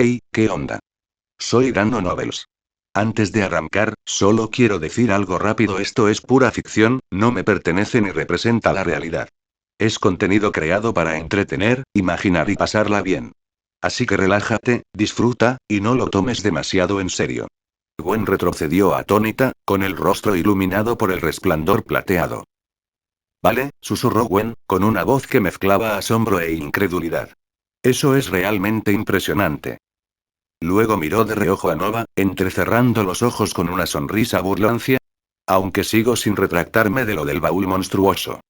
Hey, ¿qué onda? Soy Dano Nobles. Antes de arrancar, solo quiero decir algo rápido: esto es pura ficción, no me pertenece ni representa la realidad. Es contenido creado para entretener, imaginar y pasarla bien. Así que relájate, disfruta, y no lo tomes demasiado en serio. Gwen retrocedió atónita, con el rostro iluminado por el resplandor plateado. Vale, susurró Gwen, con una voz que mezclaba asombro e incredulidad. Eso es realmente impresionante. Luego miró de reojo a Nova, entrecerrando los ojos con una sonrisa burlancia. Aunque sigo sin retractarme de lo del baúl monstruoso.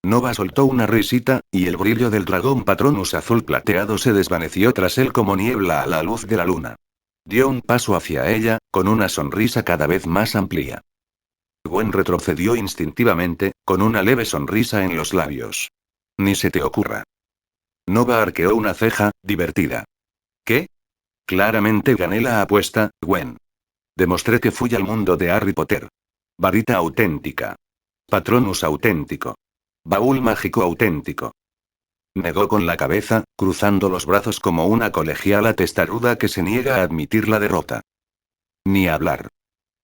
Nova soltó una risita, y el brillo del dragón Patronus azul plateado se desvaneció tras él como niebla a la luz de la luna. Dio un paso hacia ella, con una sonrisa cada vez más amplia. Gwen retrocedió instintivamente, con una leve sonrisa en los labios. Ni se te ocurra. Nova arqueó una ceja, divertida. ¿Qué? Claramente gané la apuesta, Gwen. Demostré que fui al mundo de Harry Potter. Varita auténtica. Patronus auténtico. Baúl mágico auténtico. Negó con la cabeza, cruzando los brazos como una colegiala testaruda que se niega a admitir la derrota. Ni hablar.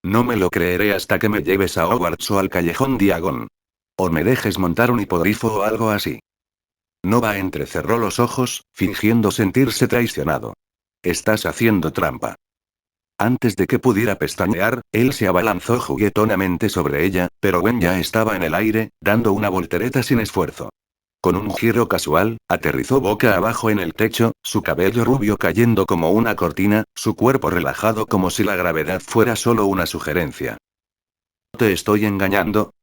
No me lo creeré hasta que me lleves a Hogwarts o al Callejón Diagon. O me dejes montar un hipogrifo o algo así. Nova entrecerró los ojos, fingiendo sentirse traicionado. Estás haciendo trampa. Antes de que pudiera pestañear, él se abalanzó juguetonamente sobre ella, pero Gwen ya estaba en el aire, dando una voltereta sin esfuerzo. Con un giro casual, aterrizó boca abajo en el techo, su cabello rubio cayendo como una cortina, su cuerpo relajado como si la gravedad fuera solo una sugerencia. ¿Te estoy engañando?,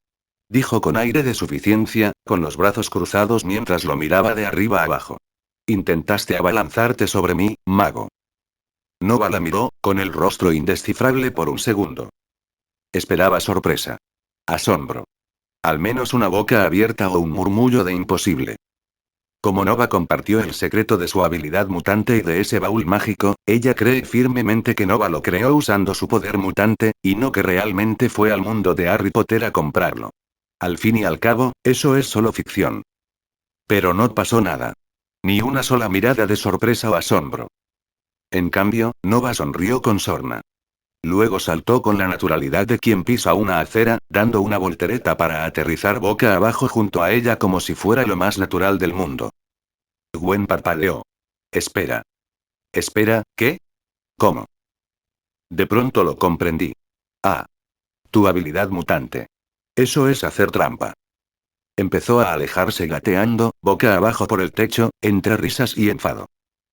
dijo con aire de suficiencia, con los brazos cruzados mientras lo miraba de arriba abajo. Intentaste abalanzarte sobre mí, mago. Nova la miró, con el rostro indescifrable por un segundo. Esperaba sorpresa. Asombro. Al menos una boca abierta o un murmullo de imposible. Como Nova compartió el secreto de su habilidad mutante y de ese baúl mágico, ella cree firmemente que Nova lo creó usando su poder mutante, y no que realmente fue al mundo de Harry Potter a comprarlo. Al fin y al cabo, eso es solo ficción. Pero no pasó nada. Ni una sola mirada de sorpresa o asombro. En cambio, Nova sonrió con sorna. Luego saltó con la naturalidad de quien pisa una acera, dando una voltereta para aterrizar boca abajo junto a ella como si fuera lo más natural del mundo. Gwen parpadeó. Espera. Espera, ¿qué? ¿Cómo? De pronto lo comprendí. Ah. Tu habilidad mutante. Eso es hacer trampa. Empezó a alejarse gateando, boca abajo por el techo, entre risas y enfado.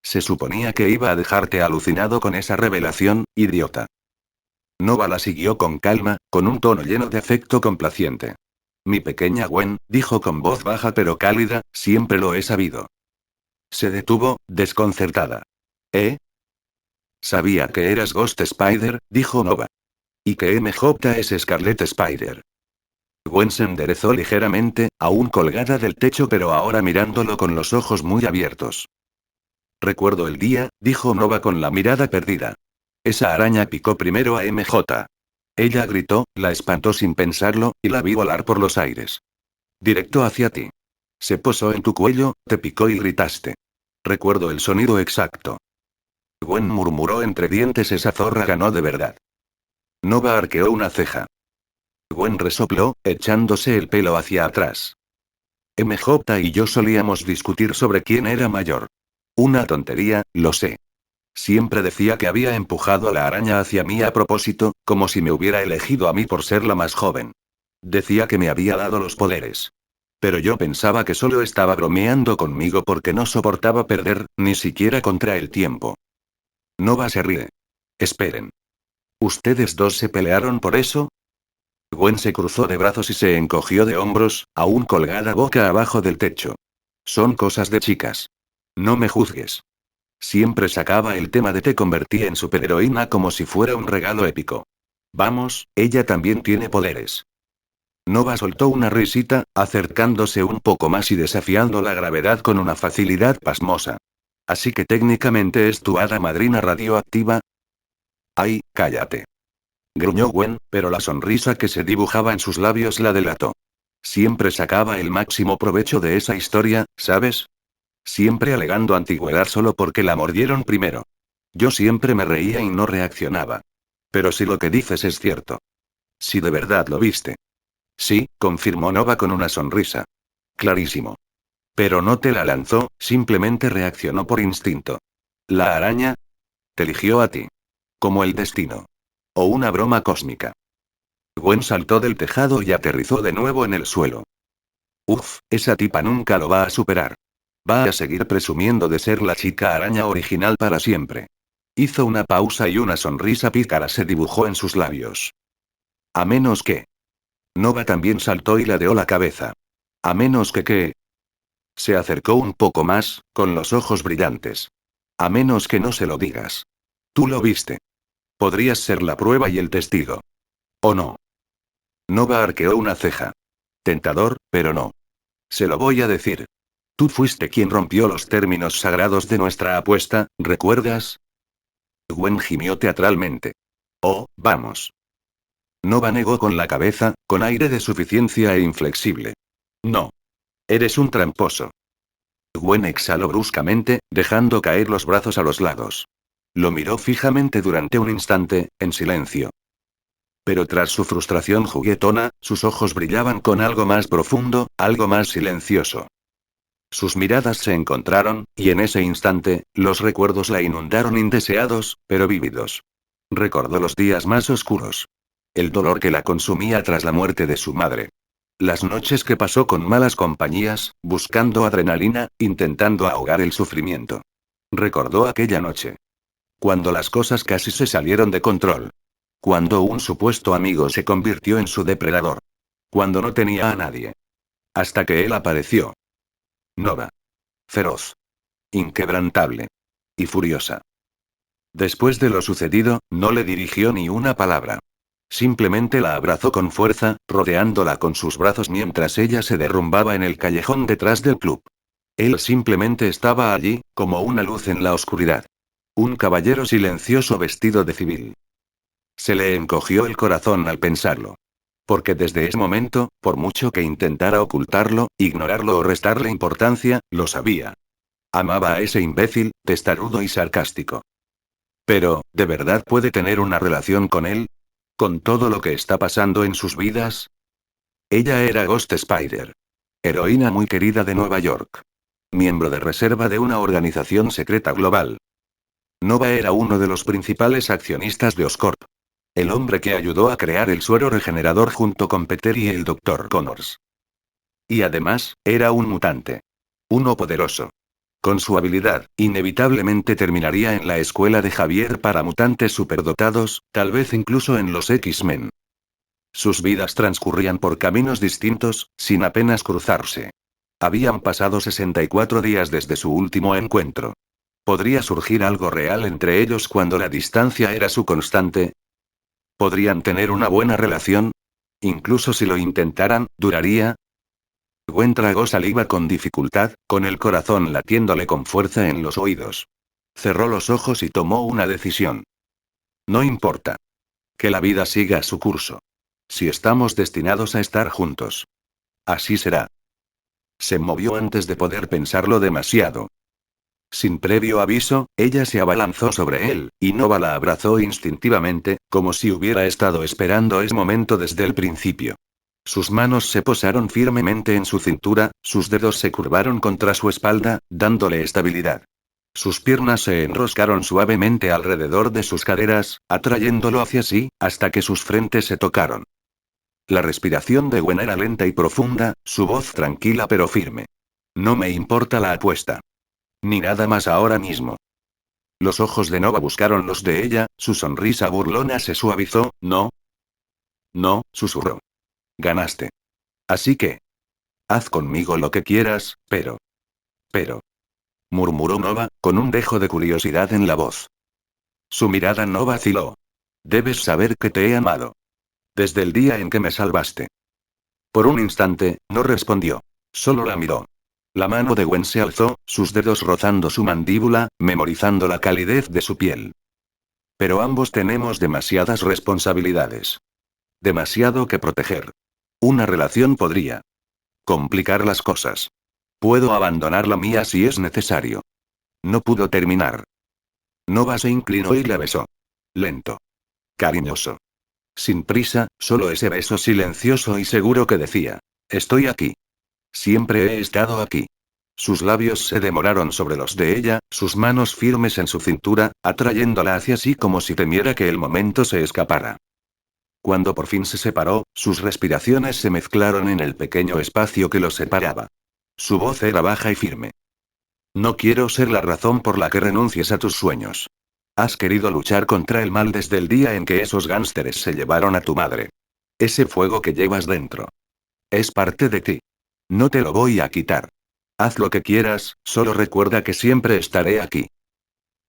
Se suponía que iba a dejarte alucinado con esa revelación, idiota. Nova la siguió con calma, con un tono lleno de afecto complaciente. Mi pequeña Gwen, dijo con voz baja pero cálida, siempre lo he sabido. Se detuvo, desconcertada. ¿Eh? Sabía que eras Ghost Spider, dijo Nova. Y que MJ es Scarlet Spider. Gwen se enderezó ligeramente, aún colgada del techo pero ahora mirándolo con los ojos muy abiertos. Recuerdo el día, dijo Nova con la mirada perdida. Esa araña picó primero a MJ. Ella gritó, la espantó sin pensarlo, y la vi volar por los aires. Directo hacia ti. Se posó en tu cuello, te picó y gritaste. Recuerdo el sonido exacto. Gwen murmuró entre dientes: esa zorra ganó de verdad. Nova arqueó una ceja. Gwen resopló, echándose el pelo hacia atrás. MJ y yo solíamos discutir sobre quién era mayor. Una tontería, lo sé. Siempre decía que había empujado a la araña hacia mí a propósito, como si me hubiera elegido a mí por ser la más joven. Decía que me había dado los poderes. Pero yo pensaba que solo estaba bromeando conmigo porque no soportaba perder, ni siquiera contra el tiempo. Nova se ríe. Esperen. ¿Ustedes dos se pelearon por eso? Gwen se cruzó de brazos y se encogió de hombros, aún colgada boca abajo del techo. Son cosas de chicas. No me juzgues. Siempre sacaba el tema de te convertí en superheroína como si fuera un regalo épico. Vamos, ella también tiene poderes. Nova soltó una risita, acercándose un poco más y desafiando la gravedad con una facilidad pasmosa. Así que técnicamente es tu hada madrina radioactiva. Ay, cállate. Gruñó Gwen, pero la sonrisa que se dibujaba en sus labios la delató. Siempre sacaba el máximo provecho de esa historia, ¿sabes? Siempre alegando antigüedad solo porque la mordieron primero. Yo siempre me reía y no reaccionaba. Pero si lo que dices es cierto. Si de verdad lo viste. Sí, confirmó Nova con una sonrisa. Clarísimo. Pero no te la lanzó, simplemente reaccionó por instinto. La araña te eligió a ti. Como el destino. O una broma cósmica. Gwen saltó del tejado y aterrizó de nuevo en el suelo. Uf, esa tipa nunca lo va a superar. Va a seguir presumiendo de ser la chica araña original para siempre. Hizo una pausa y una sonrisa pícara se dibujó en sus labios. A menos que. Nova también saltó y ladeó la cabeza. A menos que qué. Se acercó un poco más, con los ojos brillantes. A menos que no se lo digas. Tú lo viste. Podrías ser la prueba y el testigo. ¿O no? Nova arqueó una ceja. Tentador, pero no. Se lo voy a decir. Tú fuiste quien rompió los términos sagrados de nuestra apuesta, ¿recuerdas? Gwen gimió teatralmente. Oh, vamos. Nova negó con la cabeza, con aire de suficiencia e inflexible. No. Eres un tramposo. Gwen exhaló bruscamente, dejando caer los brazos a los lados. Lo miró fijamente durante un instante, en silencio. Pero tras su frustración juguetona, sus ojos brillaban con algo más profundo, algo más silencioso. Sus miradas se encontraron, y en ese instante, los recuerdos la inundaron indeseados, pero vívidos. Recordó los días más oscuros. El dolor que la consumía tras la muerte de su madre. Las noches que pasó con malas compañías, buscando adrenalina, intentando ahogar el sufrimiento. Recordó aquella noche. Cuando las cosas casi se salieron de control. Cuando un supuesto amigo se convirtió en su depredador. Cuando no tenía a nadie. Hasta que él apareció. Nova. Feroz. Inquebrantable. Y furiosa. Después de lo sucedido, no le dirigió ni una palabra. Simplemente la abrazó con fuerza, rodeándola con sus brazos mientras ella se derrumbaba en el callejón detrás del club. Él simplemente estaba allí, como una luz en la oscuridad. Un caballero silencioso vestido de civil. Se le encogió el corazón al pensarlo. Porque desde ese momento, por mucho que intentara ocultarlo, ignorarlo o restarle importancia, lo sabía. Amaba a ese imbécil, testarudo y sarcástico. Pero, ¿de verdad puede tener una relación con él? ¿Con todo lo que está pasando en sus vidas? Ella era Ghost Spider. Heroína muy querida de Nueva York. Miembro de reserva de una organización secreta global. Nova era uno de los principales accionistas de Oscorp. El hombre que ayudó a crear el suero regenerador junto con Peter y el Dr. Connors. Y además, era un mutante. Uno poderoso. Con su habilidad, inevitablemente terminaría en la escuela de Javier para mutantes superdotados, tal vez incluso en los X-Men. Sus vidas transcurrían por caminos distintos, sin apenas cruzarse. Habían pasado 64 días desde su último encuentro. ¿Podría surgir algo real entre ellos cuando la distancia era su constante? ¿Podrían tener una buena relación? Incluso si lo intentaran, ¿duraría? Gwen tragó saliva con dificultad, con el corazón latiéndole con fuerza en los oídos. Cerró los ojos y tomó una decisión. No importa. Que la vida siga su curso. Si estamos destinados a estar juntos. Así será. Se movió antes de poder pensarlo demasiado. Sin previo aviso, ella se abalanzó sobre él, y Nova la abrazó instintivamente, como si hubiera estado esperando ese momento desde el principio. Sus manos se posaron firmemente en su cintura, sus dedos se curvaron contra su espalda, dándole estabilidad. Sus piernas se enroscaron suavemente alrededor de sus caderas, atrayéndolo hacia sí, hasta que sus frentes se tocaron. La respiración de Gwen era lenta y profunda, su voz tranquila pero firme. No me importa la apuesta. Ni nada más ahora mismo. Los ojos de Nova buscaron los de ella, su sonrisa burlona se suavizó. No. No, susurró. Ganaste. Así que. Haz conmigo lo que quieras, pero. Murmuró Nova, con un dejo de curiosidad en la voz. Su mirada no vaciló. Debes saber que te he amado. Desde el día en que me salvaste. Por un instante, no respondió. Solo la miró. La mano de Gwen se alzó, sus dedos rozando su mandíbula, memorizando la calidez de su piel. Pero ambos tenemos demasiadas responsabilidades. Demasiado que proteger. Una relación podría complicar las cosas. Puedo abandonar la mía si es necesario. No pudo terminar. Nova se inclinó y la besó. Lento. Cariñoso. Sin prisa, solo ese beso silencioso y seguro que decía: estoy aquí. Siempre he estado aquí. Sus labios se demoraron sobre los de ella, sus manos firmes en su cintura, atrayéndola hacia sí como si temiera que el momento se escapara. Cuando por fin se separó, sus respiraciones se mezclaron en el pequeño espacio que los separaba. Su voz era baja y firme. No quiero ser la razón por la que renuncies a tus sueños. Has querido luchar contra el mal desde el día en que esos gánsteres se llevaron a tu madre. Ese fuego que llevas dentro. Es parte de ti. No te lo voy a quitar. Haz lo que quieras, solo recuerda que siempre estaré aquí.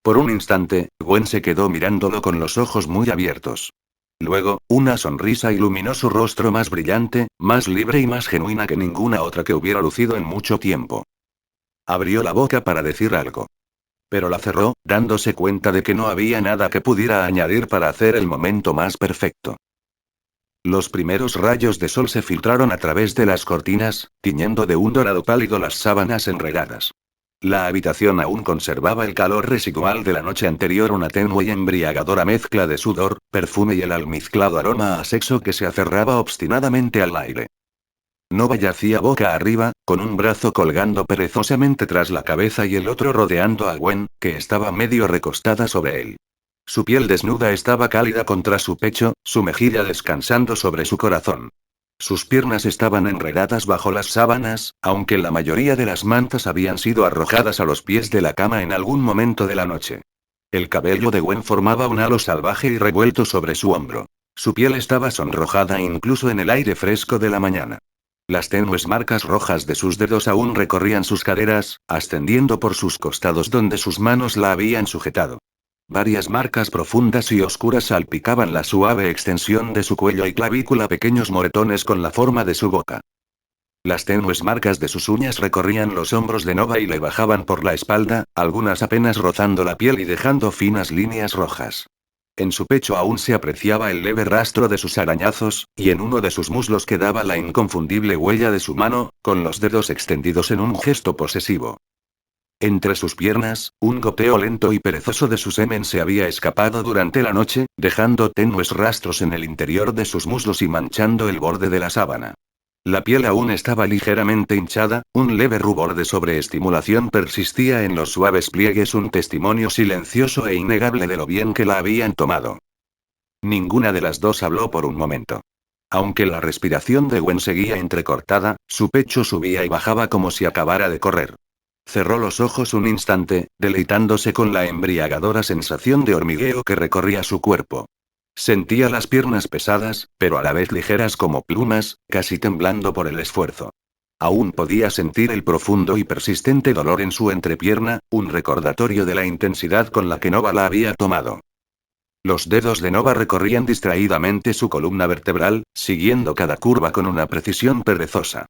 Por un instante, Gwen se quedó mirándolo con los ojos muy abiertos. Luego, una sonrisa iluminó su rostro más brillante, más libre y más genuina que ninguna otra que hubiera lucido en mucho tiempo. Abrió la boca para decir algo. Pero la cerró, dándose cuenta de que no había nada que pudiera añadir para hacer el momento más perfecto. Los primeros rayos de sol se filtraron a través de las cortinas, tiñendo de un dorado pálido las sábanas enredadas. La habitación aún conservaba el calor residual de la noche anterior, una tenue y embriagadora mezcla de sudor, perfume y el almizclado aroma a sexo que se aferraba obstinadamente al aire. Nova yacía boca arriba, con un brazo colgando perezosamente tras la cabeza y el otro rodeando a Gwen, que estaba medio recostada sobre él. Su piel desnuda estaba cálida contra su pecho, su mejilla descansando sobre su corazón. Sus piernas estaban enredadas bajo las sábanas, aunque la mayoría de las mantas habían sido arrojadas a los pies de la cama en algún momento de la noche. El cabello de Gwen formaba un halo salvaje y revuelto sobre su hombro. Su piel estaba sonrojada incluso en el aire fresco de la mañana. Las tenues marcas rojas de sus dedos aún recorrían sus caderas, ascendiendo por sus costados donde sus manos la habían sujetado. Varias marcas profundas y oscuras salpicaban la suave extensión de su cuello y clavícula, pequeños moretones con la forma de su boca. Las tenues marcas de sus uñas recorrían los hombros de Nova y le bajaban por la espalda, algunas apenas rozando la piel y dejando finas líneas rojas. En su pecho aún se apreciaba el leve rastro de sus arañazos, y en uno de sus muslos quedaba la inconfundible huella de su mano, con los dedos extendidos en un gesto posesivo. Entre sus piernas, un goteo lento y perezoso de su semen se había escapado durante la noche, dejando tenues rastros en el interior de sus muslos y manchando el borde de la sábana. La piel aún estaba ligeramente hinchada, un leve rubor de sobreestimulación persistía en los suaves pliegues, un testimonio silencioso e innegable de lo bien que la habían tomado. Ninguna de las dos habló por un momento. Aunque la respiración de Gwen seguía entrecortada, su pecho subía y bajaba como si acabara de correr. Cerró los ojos un instante, deleitándose con la embriagadora sensación de hormigueo que recorría su cuerpo. Sentía las piernas pesadas, pero a la vez ligeras como plumas, casi temblando por el esfuerzo. Aún podía sentir el profundo y persistente dolor en su entrepierna, un recordatorio de la intensidad con la que Nova la había tomado. Los dedos de Nova recorrían distraídamente su columna vertebral, siguiendo cada curva con una precisión perezosa.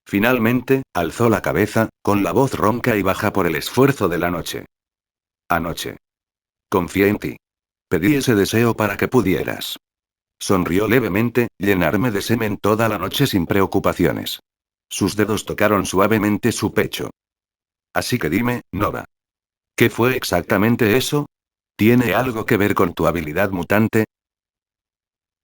Finalmente, alzó la cabeza, con la voz ronca y baja por el esfuerzo de la noche. Anoche. Confié en ti. Pedí ese deseo para que pudieras. Sonrió levemente, llenarme de semen toda la noche sin preocupaciones. Sus dedos tocaron suavemente su pecho. Así que dime, Nova. ¿Qué fue exactamente eso? ¿Tiene algo que ver con tu habilidad mutante?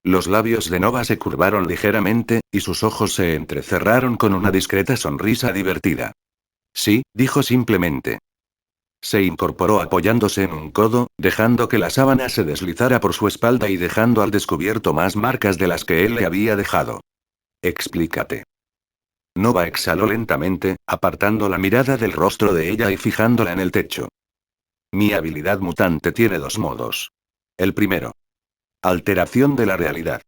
Los labios de Nova se curvaron ligeramente, y sus ojos se entrecerraron con una discreta sonrisa divertida. Sí, dijo simplemente. Se incorporó apoyándose en un codo, dejando que la sábana se deslizara por su espalda y dejando al descubierto más marcas de las que él le había dejado. Explícate. Nova exhaló lentamente, apartando la mirada del rostro de ella y fijándola en el techo. Mi habilidad mutante tiene dos modos. El primero. Alteración de la realidad.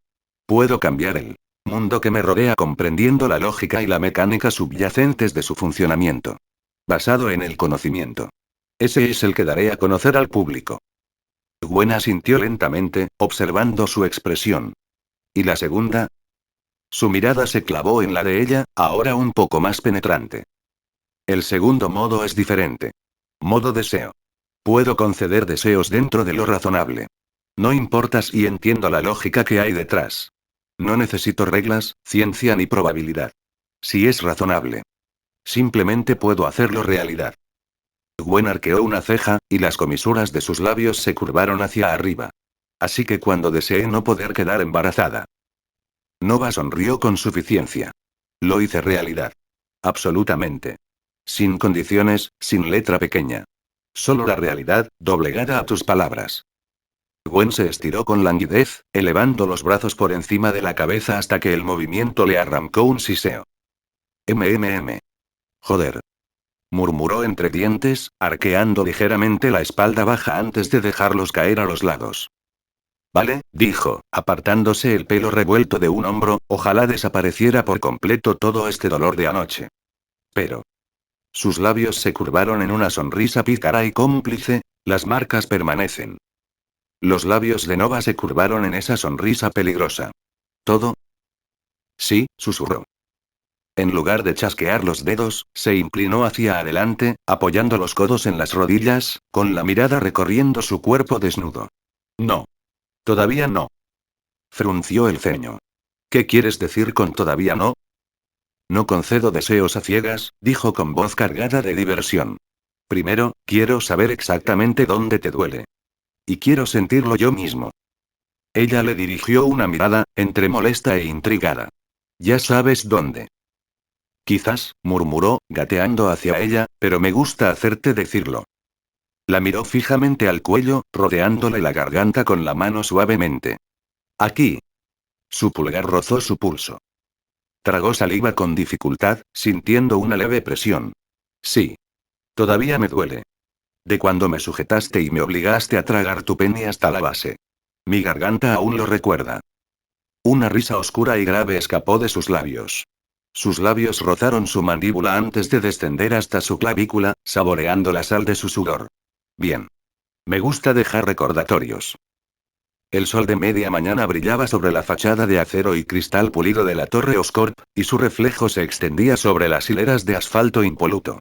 Puedo cambiar el mundo que me rodea comprendiendo la lógica y la mecánica subyacentes de su funcionamiento. Basado en el conocimiento. Ese es el que daré a conocer al público. Gwen asintió lentamente, observando su expresión. ¿Y la segunda? Su mirada se clavó en la de ella, ahora un poco más penetrante. El segundo modo es diferente. Modo deseo. Puedo conceder deseos dentro de lo razonable. No importa si entiendo la lógica que hay detrás. No necesito reglas, ciencia ni probabilidad. Si es razonable. Simplemente puedo hacerlo realidad. Gwen arqueó una ceja, y las comisuras de sus labios se curvaron hacia arriba. Así que cuando deseé no poder quedar embarazada. Nova sonrió con suficiencia. Lo hice realidad. Absolutamente. Sin condiciones, sin letra pequeña. Solo la realidad, doblegada a tus palabras. Gwen se estiró con languidez, elevando los brazos por encima de la cabeza hasta que el movimiento le arrancó un siseo. MMM. Joder. Murmuró entre dientes, arqueando ligeramente la espalda baja antes de dejarlos caer a los lados. Vale, dijo, apartándose el pelo revuelto de un hombro, ojalá desapareciera por completo todo este dolor de anoche. Pero. Sus labios se curvaron en una sonrisa pícara y cómplice, las marcas permanecen. Los labios de Nova se curvaron en esa sonrisa peligrosa. ¿Todo? Sí, susurró. En lugar de chasquear los dedos, se inclinó hacia adelante, apoyando los codos en las rodillas, con la mirada recorriendo su cuerpo desnudo. No. Todavía no. Frunció el ceño. ¿Qué quieres decir con todavía no? No concedo deseos a ciegas, dijo con voz cargada de diversión. Primero, quiero saber exactamente dónde te duele. Y quiero sentirlo yo mismo. Ella le dirigió una mirada, entre molesta e intrigada. Ya sabes dónde. Quizás, murmuró, gateando hacia ella, pero me gusta hacerte decirlo. La miró fijamente al cuello, rodeándole la garganta con la mano suavemente. Aquí. Su pulgar rozó su pulso. Tragó saliva con dificultad, sintiendo una leve presión. Sí. Todavía me duele. De cuando me sujetaste y me obligaste a tragar tu pene hasta la base. Mi garganta aún lo recuerda. Una risa oscura y grave escapó de sus labios. Sus labios rozaron su mandíbula antes de descender hasta su clavícula, saboreando la sal de su sudor. Bien. Me gusta dejar recordatorios. El sol de media mañana brillaba sobre la fachada de acero y cristal pulido de la Torre Oscorp, y su reflejo se extendía sobre las hileras de asfalto impoluto.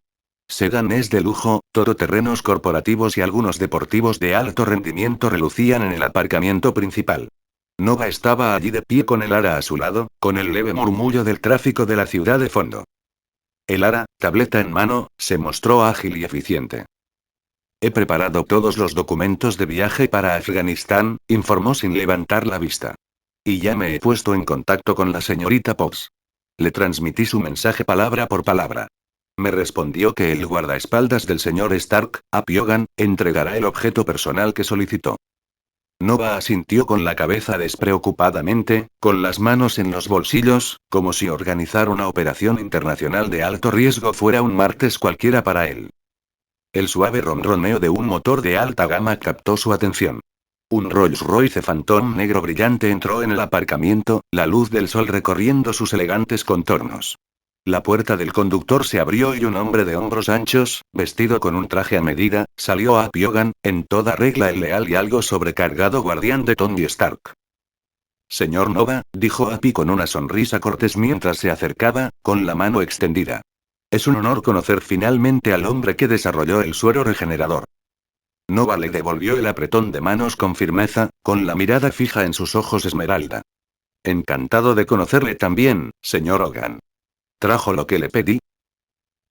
Sedanes de lujo, todoterrenos corporativos y algunos deportivos de alto rendimiento relucían en el aparcamiento principal. Nova estaba allí de pie con el ara a su lado, con el leve murmullo del tráfico de la ciudad de fondo. El ara, tableta en mano, se mostró ágil y eficiente. He preparado todos los documentos de viaje para Afganistán, informó sin levantar la vista. Y ya me he puesto en contacto con la señorita Potts. Le transmití su mensaje palabra por palabra. Me respondió que el guardaespaldas del señor Stark, Apiogan, entregará el objeto personal que solicitó. Nova asintió con la cabeza despreocupadamente, con las manos en los bolsillos, como si organizar una operación internacional de alto riesgo fuera un martes cualquiera para él. El suave ronroneo de un motor de alta gama captó su atención. Un Rolls-Royce Phantom negro brillante entró en el aparcamiento, la luz del sol recorriendo sus elegantes contornos. La puerta del conductor se abrió y un hombre de hombros anchos, vestido con un traje a medida, salió a Piogan, en toda regla el leal y algo sobrecargado guardián de Tony Stark. Señor Nova, dijo Api con una sonrisa cortés mientras se acercaba, con la mano extendida. Es un honor conocer finalmente al hombre que desarrolló el suero regenerador. Nova le devolvió el apretón de manos con firmeza, con la mirada fija en sus ojos esmeralda. Encantado de conocerle también, señor Hogan. ¿Trajo lo que le pedí?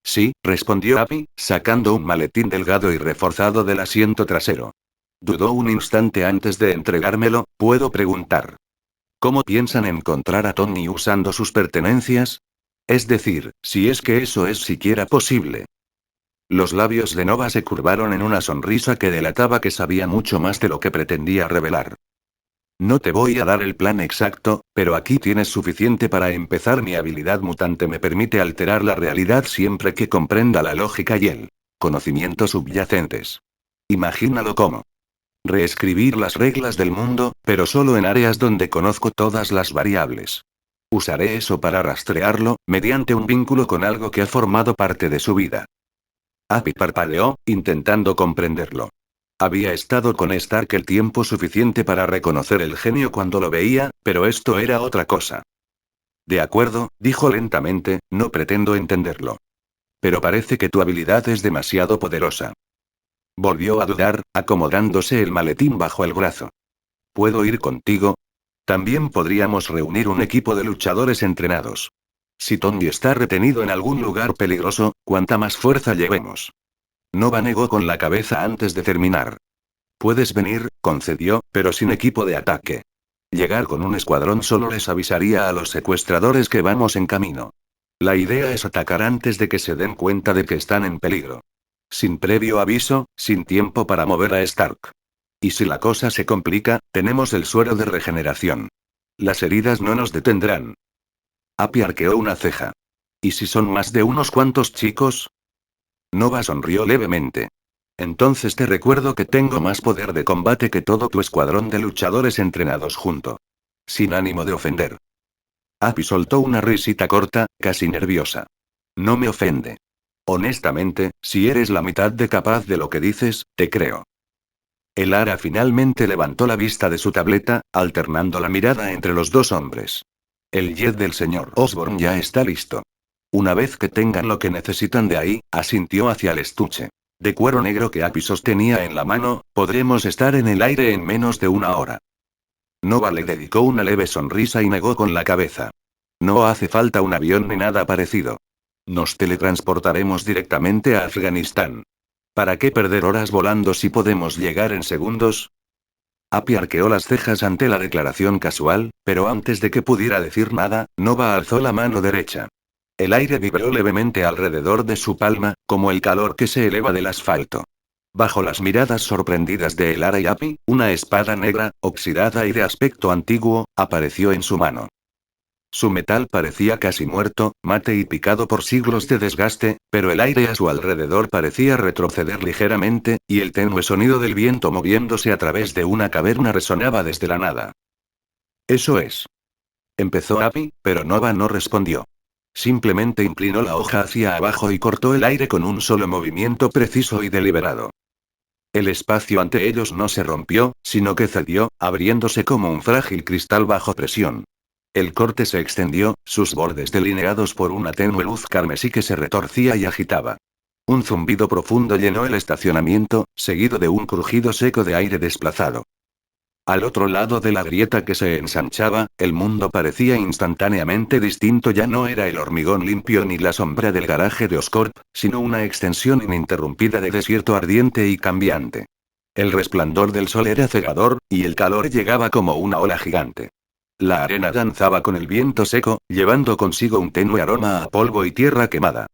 Sí, respondió Abby, sacando un maletín delgado y reforzado del asiento trasero. Dudó un instante antes de entregármelo. ¿Puedo preguntar? ¿Cómo piensan encontrar a Tony usando sus pertenencias? Es decir, si es que eso es siquiera posible. Los labios de Nova se curvaron en una sonrisa que delataba que sabía mucho más de lo que pretendía revelar. No te voy a dar el plan exacto, pero aquí tienes suficiente para empezar. Mi habilidad mutante me permite alterar la realidad siempre que comprenda la lógica y el conocimiento subyacentes. Imagínalo como reescribir las reglas del mundo, pero solo en áreas donde conozco todas las variables. Usaré eso para rastrearlo, mediante un vínculo con algo que ha formado parte de su vida. Abby parpadeó, intentando comprenderlo. Había estado con Stark el tiempo suficiente para reconocer el genio cuando lo veía, pero esto era otra cosa. De acuerdo, dijo lentamente, no pretendo entenderlo. Pero parece que tu habilidad es demasiado poderosa. Volvió a dudar, acomodándose el maletín bajo el brazo. ¿Puedo ir contigo? También podríamos reunir un equipo de luchadores entrenados. Si Tony está retenido en algún lugar peligroso, cuanta más fuerza llevemos. Nova negó con la cabeza antes de terminar. Puedes venir, concedió, pero sin equipo de ataque. Llegar con un escuadrón solo les avisaría a los secuestradores que vamos en camino. La idea es atacar antes de que se den cuenta de que están en peligro. Sin previo aviso, sin tiempo para mover a Stark. Y si la cosa se complica, tenemos el suero de regeneración. Las heridas no nos detendrán. Happy arqueó una ceja. ¿Y si son más de unos cuantos chicos? Nova sonrió levemente. Entonces te recuerdo que tengo más poder de combate que todo tu escuadrón de luchadores entrenados junto. Sin ánimo de ofender. Happy soltó una risita corta, casi nerviosa. No me ofende. Honestamente, si eres la mitad de capaz de lo que dices, te creo. El Ara finalmente levantó la vista de su tableta, alternando la mirada entre los dos hombres. El jet del señor Osborn ya está listo. Una vez que tengan lo que necesitan de ahí, asintió hacia el estuche de cuero negro que Happy sostenía en la mano, podremos estar en el aire en menos de una hora. Nova le dedicó una leve sonrisa y negó con la cabeza. No hace falta un avión ni nada parecido. Nos teletransportaremos directamente a Afganistán. ¿Para qué perder horas volando si podemos llegar en segundos? Happy arqueó las cejas ante la declaración casual, pero antes de que pudiera decir nada, Nova alzó la mano derecha. El aire vibró levemente alrededor de su palma, como el calor que se eleva del asfalto. Bajo las miradas sorprendidas de Elara y Happy, una espada negra, oxidada y de aspecto antiguo, apareció en su mano. Su metal parecía casi muerto, mate y picado por siglos de desgaste, pero el aire a su alrededor parecía retroceder ligeramente, y el tenue sonido del viento moviéndose a través de una caverna resonaba desde la nada. Eso es. Empezó Happy, pero Nova no respondió. Simplemente inclinó la hoja hacia abajo y cortó el aire con un solo movimiento preciso y deliberado. El espacio ante ellos no se rompió, sino que cedió, abriéndose como un frágil cristal bajo presión. El corte se extendió, sus bordes delineados por una tenue luz carmesí que se retorcía y agitaba. Un zumbido profundo llenó el estacionamiento, seguido de un crujido seco de aire desplazado. Al otro lado de la grieta que se ensanchaba, el mundo parecía instantáneamente distinto. Ya no era el hormigón limpio ni la sombra del garaje de Oscorp, sino una extensión ininterrumpida de desierto ardiente y cambiante. El resplandor del sol era cegador, y el calor llegaba como una ola gigante. La arena danzaba con el viento seco, llevando consigo un tenue aroma a polvo y tierra quemada.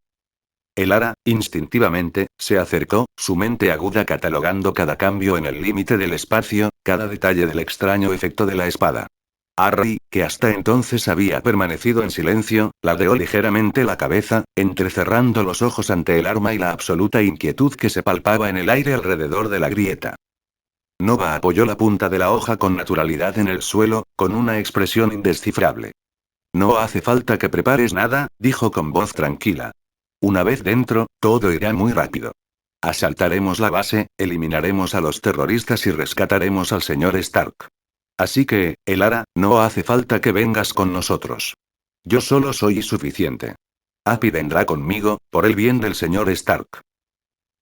El Ara, instintivamente, se acercó, su mente aguda catalogando cada cambio en el límite del espacio, cada detalle del extraño efecto de la espada. Harry, que hasta entonces había permanecido en silencio, ladeó ligeramente la cabeza, entrecerrando los ojos ante el arma y la absoluta inquietud que se palpaba en el aire alrededor de la grieta. Nova apoyó la punta de la hoja con naturalidad en el suelo, con una expresión indescifrable. No hace falta que prepares nada, dijo con voz tranquila. Una vez dentro, todo irá muy rápido. Asaltaremos la base, eliminaremos a los terroristas y rescataremos al señor Stark. Así que, Elara, no hace falta que vengas con nosotros. Yo solo soy suficiente. Happy vendrá conmigo, por el bien del señor Stark.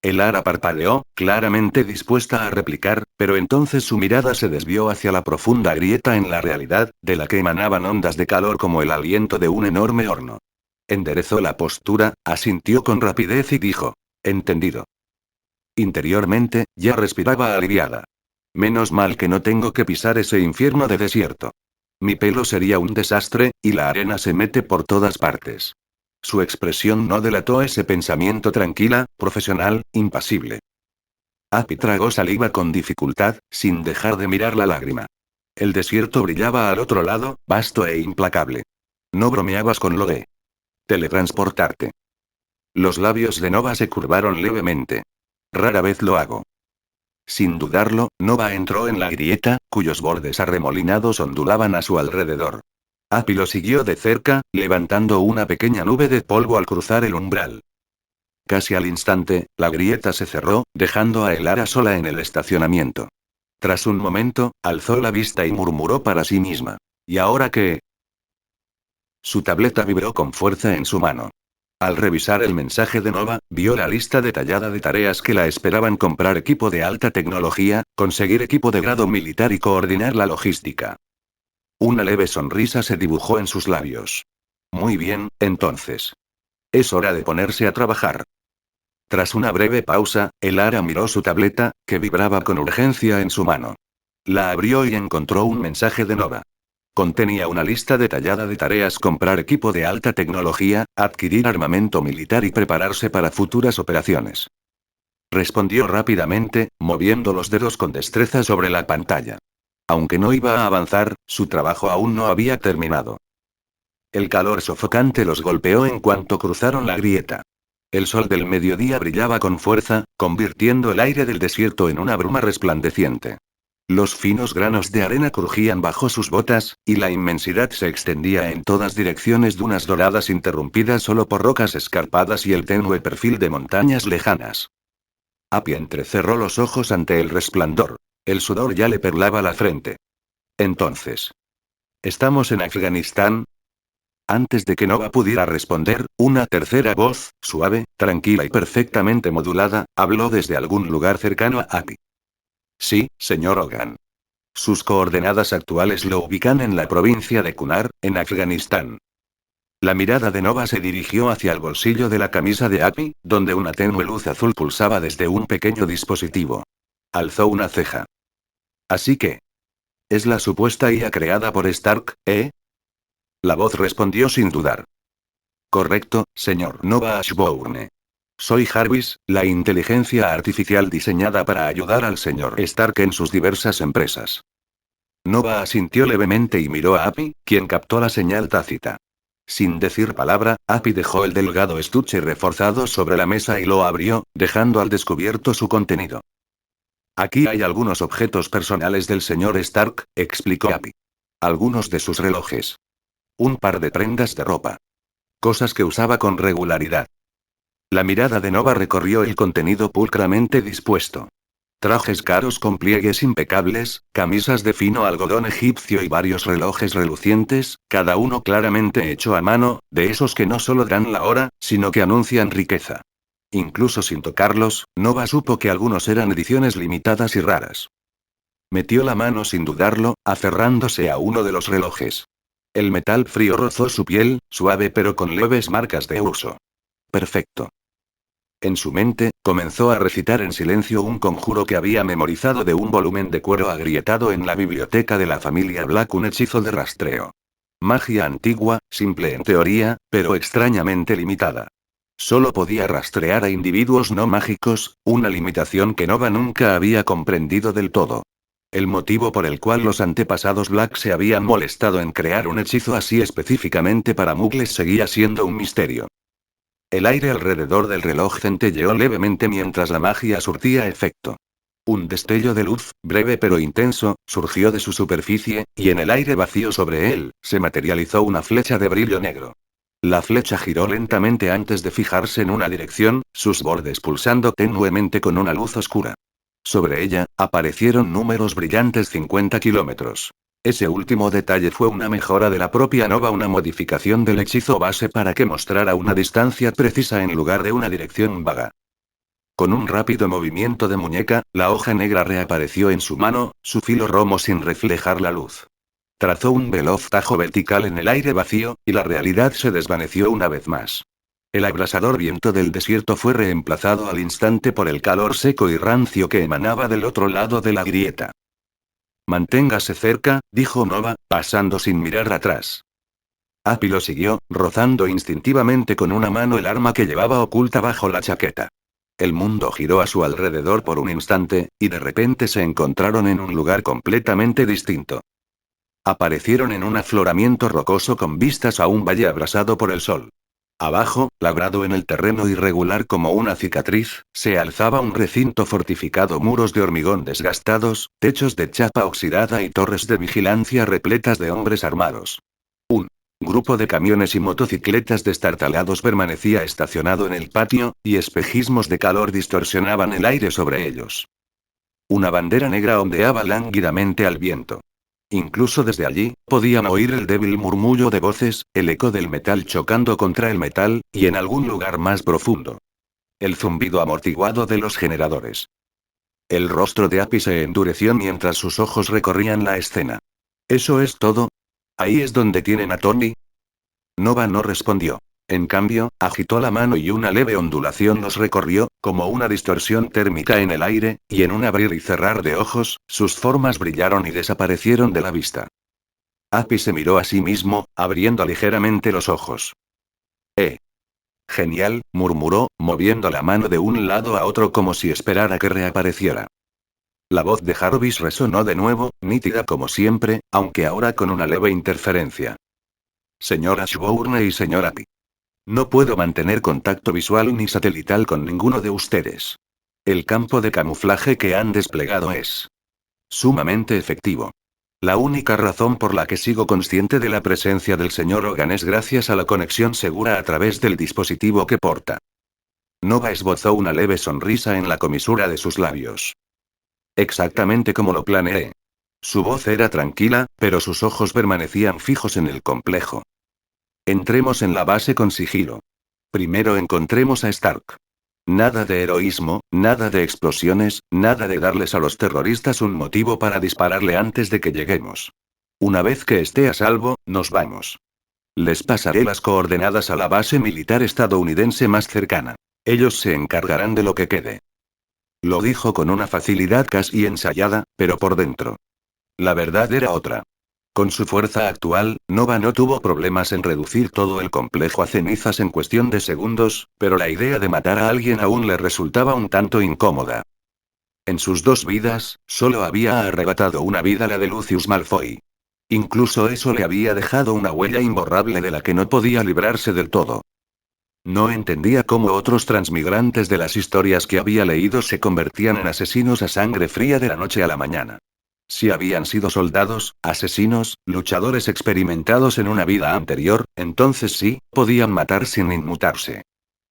Elara parpadeó, claramente dispuesta a replicar, pero entonces su mirada se desvió hacia la profunda grieta en la realidad, de la que emanaban ondas de calor como el aliento de un enorme horno. Enderezó la postura, asintió con rapidez y dijo: entendido. Interiormente, ya respiraba aliviada. Menos mal que no tengo que pisar ese infierno de desierto. Mi pelo sería un desastre, y la arena se mete por todas partes. Su expresión no delató ese pensamiento tranquila, profesional, impasible. Happy tragó saliva con dificultad, sin dejar de mirar la lágrima. El desierto brillaba al otro lado, vasto e implacable. No bromeabas con lo de teletransportarte. Los labios de Nova se curvaron levemente. Rara vez lo hago. Sin dudarlo, Nova entró en la grieta, cuyos bordes arremolinados ondulaban a su alrededor. Happy lo siguió de cerca, levantando una pequeña nube de polvo al cruzar el umbral. Casi al instante, la grieta se cerró, dejando a Elara sola en el estacionamiento. Tras un momento, alzó la vista y murmuró para sí misma: ¿y ahora qué? Su tableta vibró con fuerza en su mano. Al revisar el mensaje de Nova, vio la lista detallada de tareas que la esperaban: comprar equipo de alta tecnología, conseguir equipo de grado militar y coordinar la logística. Una leve sonrisa se dibujó en sus labios. Muy bien, entonces. Es hora de ponerse a trabajar. Tras una breve pausa, Elara miró su tableta, que vibraba con urgencia en su mano. La abrió y encontró un mensaje de Nova. Contenía una lista detallada de tareas: comprar equipo de alta tecnología, adquirir armamento militar y prepararse para futuras operaciones. Respondió rápidamente, moviendo los dedos con destreza sobre la pantalla. Aunque no iba a avanzar, su trabajo aún no había terminado. El calor sofocante los golpeó en cuanto cruzaron la grieta. El sol del mediodía brillaba con fuerza, convirtiendo el aire del desierto en una bruma resplandeciente. Los finos granos de arena crujían bajo sus botas, y la inmensidad se extendía en todas direcciones, dunas doradas interrumpidas solo por rocas escarpadas y el tenue perfil de montañas lejanas. Appy entrecerró los ojos ante el resplandor. El sudor ya le perlaba la frente. Entonces, ¿estamos en Afganistán? Antes de que Nova pudiera responder, una tercera voz, suave, tranquila y perfectamente modulada, habló desde algún lugar cercano a Appy. Sí, señor Hogan. Sus coordenadas actuales lo ubican en la provincia de Kunar, en Afganistán. La mirada de Nova se dirigió hacia el bolsillo de la camisa de Appy, donde una tenue luz azul pulsaba desde un pequeño dispositivo. Alzó una ceja. Así que, es la supuesta IA creada por Stark, ¿eh? La voz respondió sin dudar. Correcto, señor Nova Ashbourne. Soy Jarvis, la inteligencia artificial diseñada para ayudar al señor Stark en sus diversas empresas. Nova asintió levemente y miró a Appy, quien captó la señal tácita. Sin decir palabra, Appy dejó el delgado estuche reforzado sobre la mesa y lo abrió, dejando al descubierto su contenido. Aquí hay algunos objetos personales del señor Stark, explicó Appy. Algunos de sus relojes. Un par de prendas de ropa. Cosas que usaba con regularidad. La mirada de Nova recorrió el contenido pulcramente dispuesto. Trajes caros con pliegues impecables, camisas de fino algodón egipcio y varios relojes relucientes, cada uno claramente hecho a mano, de esos que no solo dan la hora, sino que anuncian riqueza. Incluso sin tocarlos, Nova supo que algunos eran ediciones limitadas y raras. Metió la mano sin dudarlo, aferrándose a uno de los relojes. El metal frío rozó su piel, suave pero con leves marcas de uso. Perfecto. En su mente, comenzó a recitar en silencio un conjuro que había memorizado de un volumen de cuero agrietado en la biblioteca de la familia Black, un hechizo de rastreo. Magia antigua, simple en teoría, pero extrañamente limitada. Solo podía rastrear a individuos no mágicos, una limitación que Nova nunca había comprendido del todo. El motivo por el cual los antepasados Black se habían molestado en crear un hechizo así específicamente para muggles seguía siendo un misterio. El aire alrededor del reloj centelleó levemente mientras la magia surtía efecto. Un destello de luz, breve pero intenso, surgió de su superficie, y en el aire vacío sobre él, se materializó una flecha de brillo negro. La flecha giró lentamente antes de fijarse en una dirección, sus bordes pulsando tenuemente con una luz oscura. Sobre ella, aparecieron números brillantes: 50 kilómetros. Ese último detalle fue una mejora de la propia Nova, una modificación del hechizo base para que mostrara una distancia precisa en lugar de una dirección vaga. Con un rápido movimiento de muñeca, la hoja negra reapareció en su mano, su filo romo sin reflejar la luz. Trazó un veloz tajo vertical en el aire vacío, y la realidad se desvaneció una vez más. El abrasador viento del desierto fue reemplazado al instante por el calor seco y rancio que emanaba del otro lado de la grieta. Manténgase cerca, dijo Nova, pasando sin mirar atrás. Appy lo siguió, rozando instintivamente con una mano el arma que llevaba oculta bajo la chaqueta. El mundo giró a su alrededor por un instante, y de repente se encontraron en un lugar completamente distinto. Aparecieron en un afloramiento rocoso con vistas a un valle abrasado por el sol. Abajo, labrado en el terreno irregular como una cicatriz, se alzaba un recinto fortificado: muros de hormigón desgastados, techos de chapa oxidada y torres de vigilancia repletas de hombres armados. Un grupo de camiones y motocicletas destartalados permanecía estacionado en el patio, y espejismos de calor distorsionaban el aire sobre ellos. Una bandera negra ondeaba lánguidamente al viento. Incluso desde allí, podían oír el débil murmullo de voces, el eco del metal chocando contra el metal, y en algún lugar más profundo, el zumbido amortiguado de los generadores. El rostro de Appy se endureció mientras sus ojos recorrían la escena. ¿Eso es todo? ¿Ahí es donde tienen a Tony? Nova no respondió. En cambio, agitó la mano y una leve ondulación los recorrió, como una distorsión térmica en el aire, y en un abrir y cerrar de ojos, sus formas brillaron y desaparecieron de la vista. Api se miró a sí mismo, abriendo ligeramente los ojos. Genial, murmuró, moviendo la mano de un lado a otro como si esperara que reapareciera. La voz de Jarvis resonó de nuevo, nítida como siempre, aunque ahora con una leve interferencia. Señora Ashbourne y señora Pi. No puedo mantener contacto visual ni satelital con ninguno de ustedes. El campo de camuflaje que han desplegado es sumamente efectivo. La única razón por la que sigo consciente de la presencia del señor Hogan es gracias a la conexión segura a través del dispositivo que porta. Nova esbozó una leve sonrisa en la comisura de sus labios. Exactamente como lo planeé. Su voz era tranquila, pero sus ojos permanecían fijos en el complejo. Entremos en la base con sigilo. Primero encontremos a Stark. Nada de heroísmo, nada de explosiones, nada de darles a los terroristas un motivo para dispararle antes de que lleguemos. Una vez que esté a salvo, nos vamos. Les pasaré las coordenadas a la base militar estadounidense más cercana. Ellos se encargarán de lo que quede. Lo dijo con una facilidad casi ensayada, pero por dentro. La verdad era otra. Con su fuerza actual, Nova no tuvo problemas en reducir todo el complejo a cenizas en cuestión de segundos, pero la idea de matar a alguien aún le resultaba un tanto incómoda. En sus 2 vidas, solo había arrebatado una vida, la de Lucius Malfoy. Incluso eso le había dejado una huella imborrable de la que no podía librarse del todo. No entendía cómo otros transmigrantes de las historias que había leído se convertían en asesinos a sangre fría de la noche a la mañana. Si habían sido soldados, asesinos, luchadores experimentados en una vida anterior, entonces sí, podían matar sin inmutarse.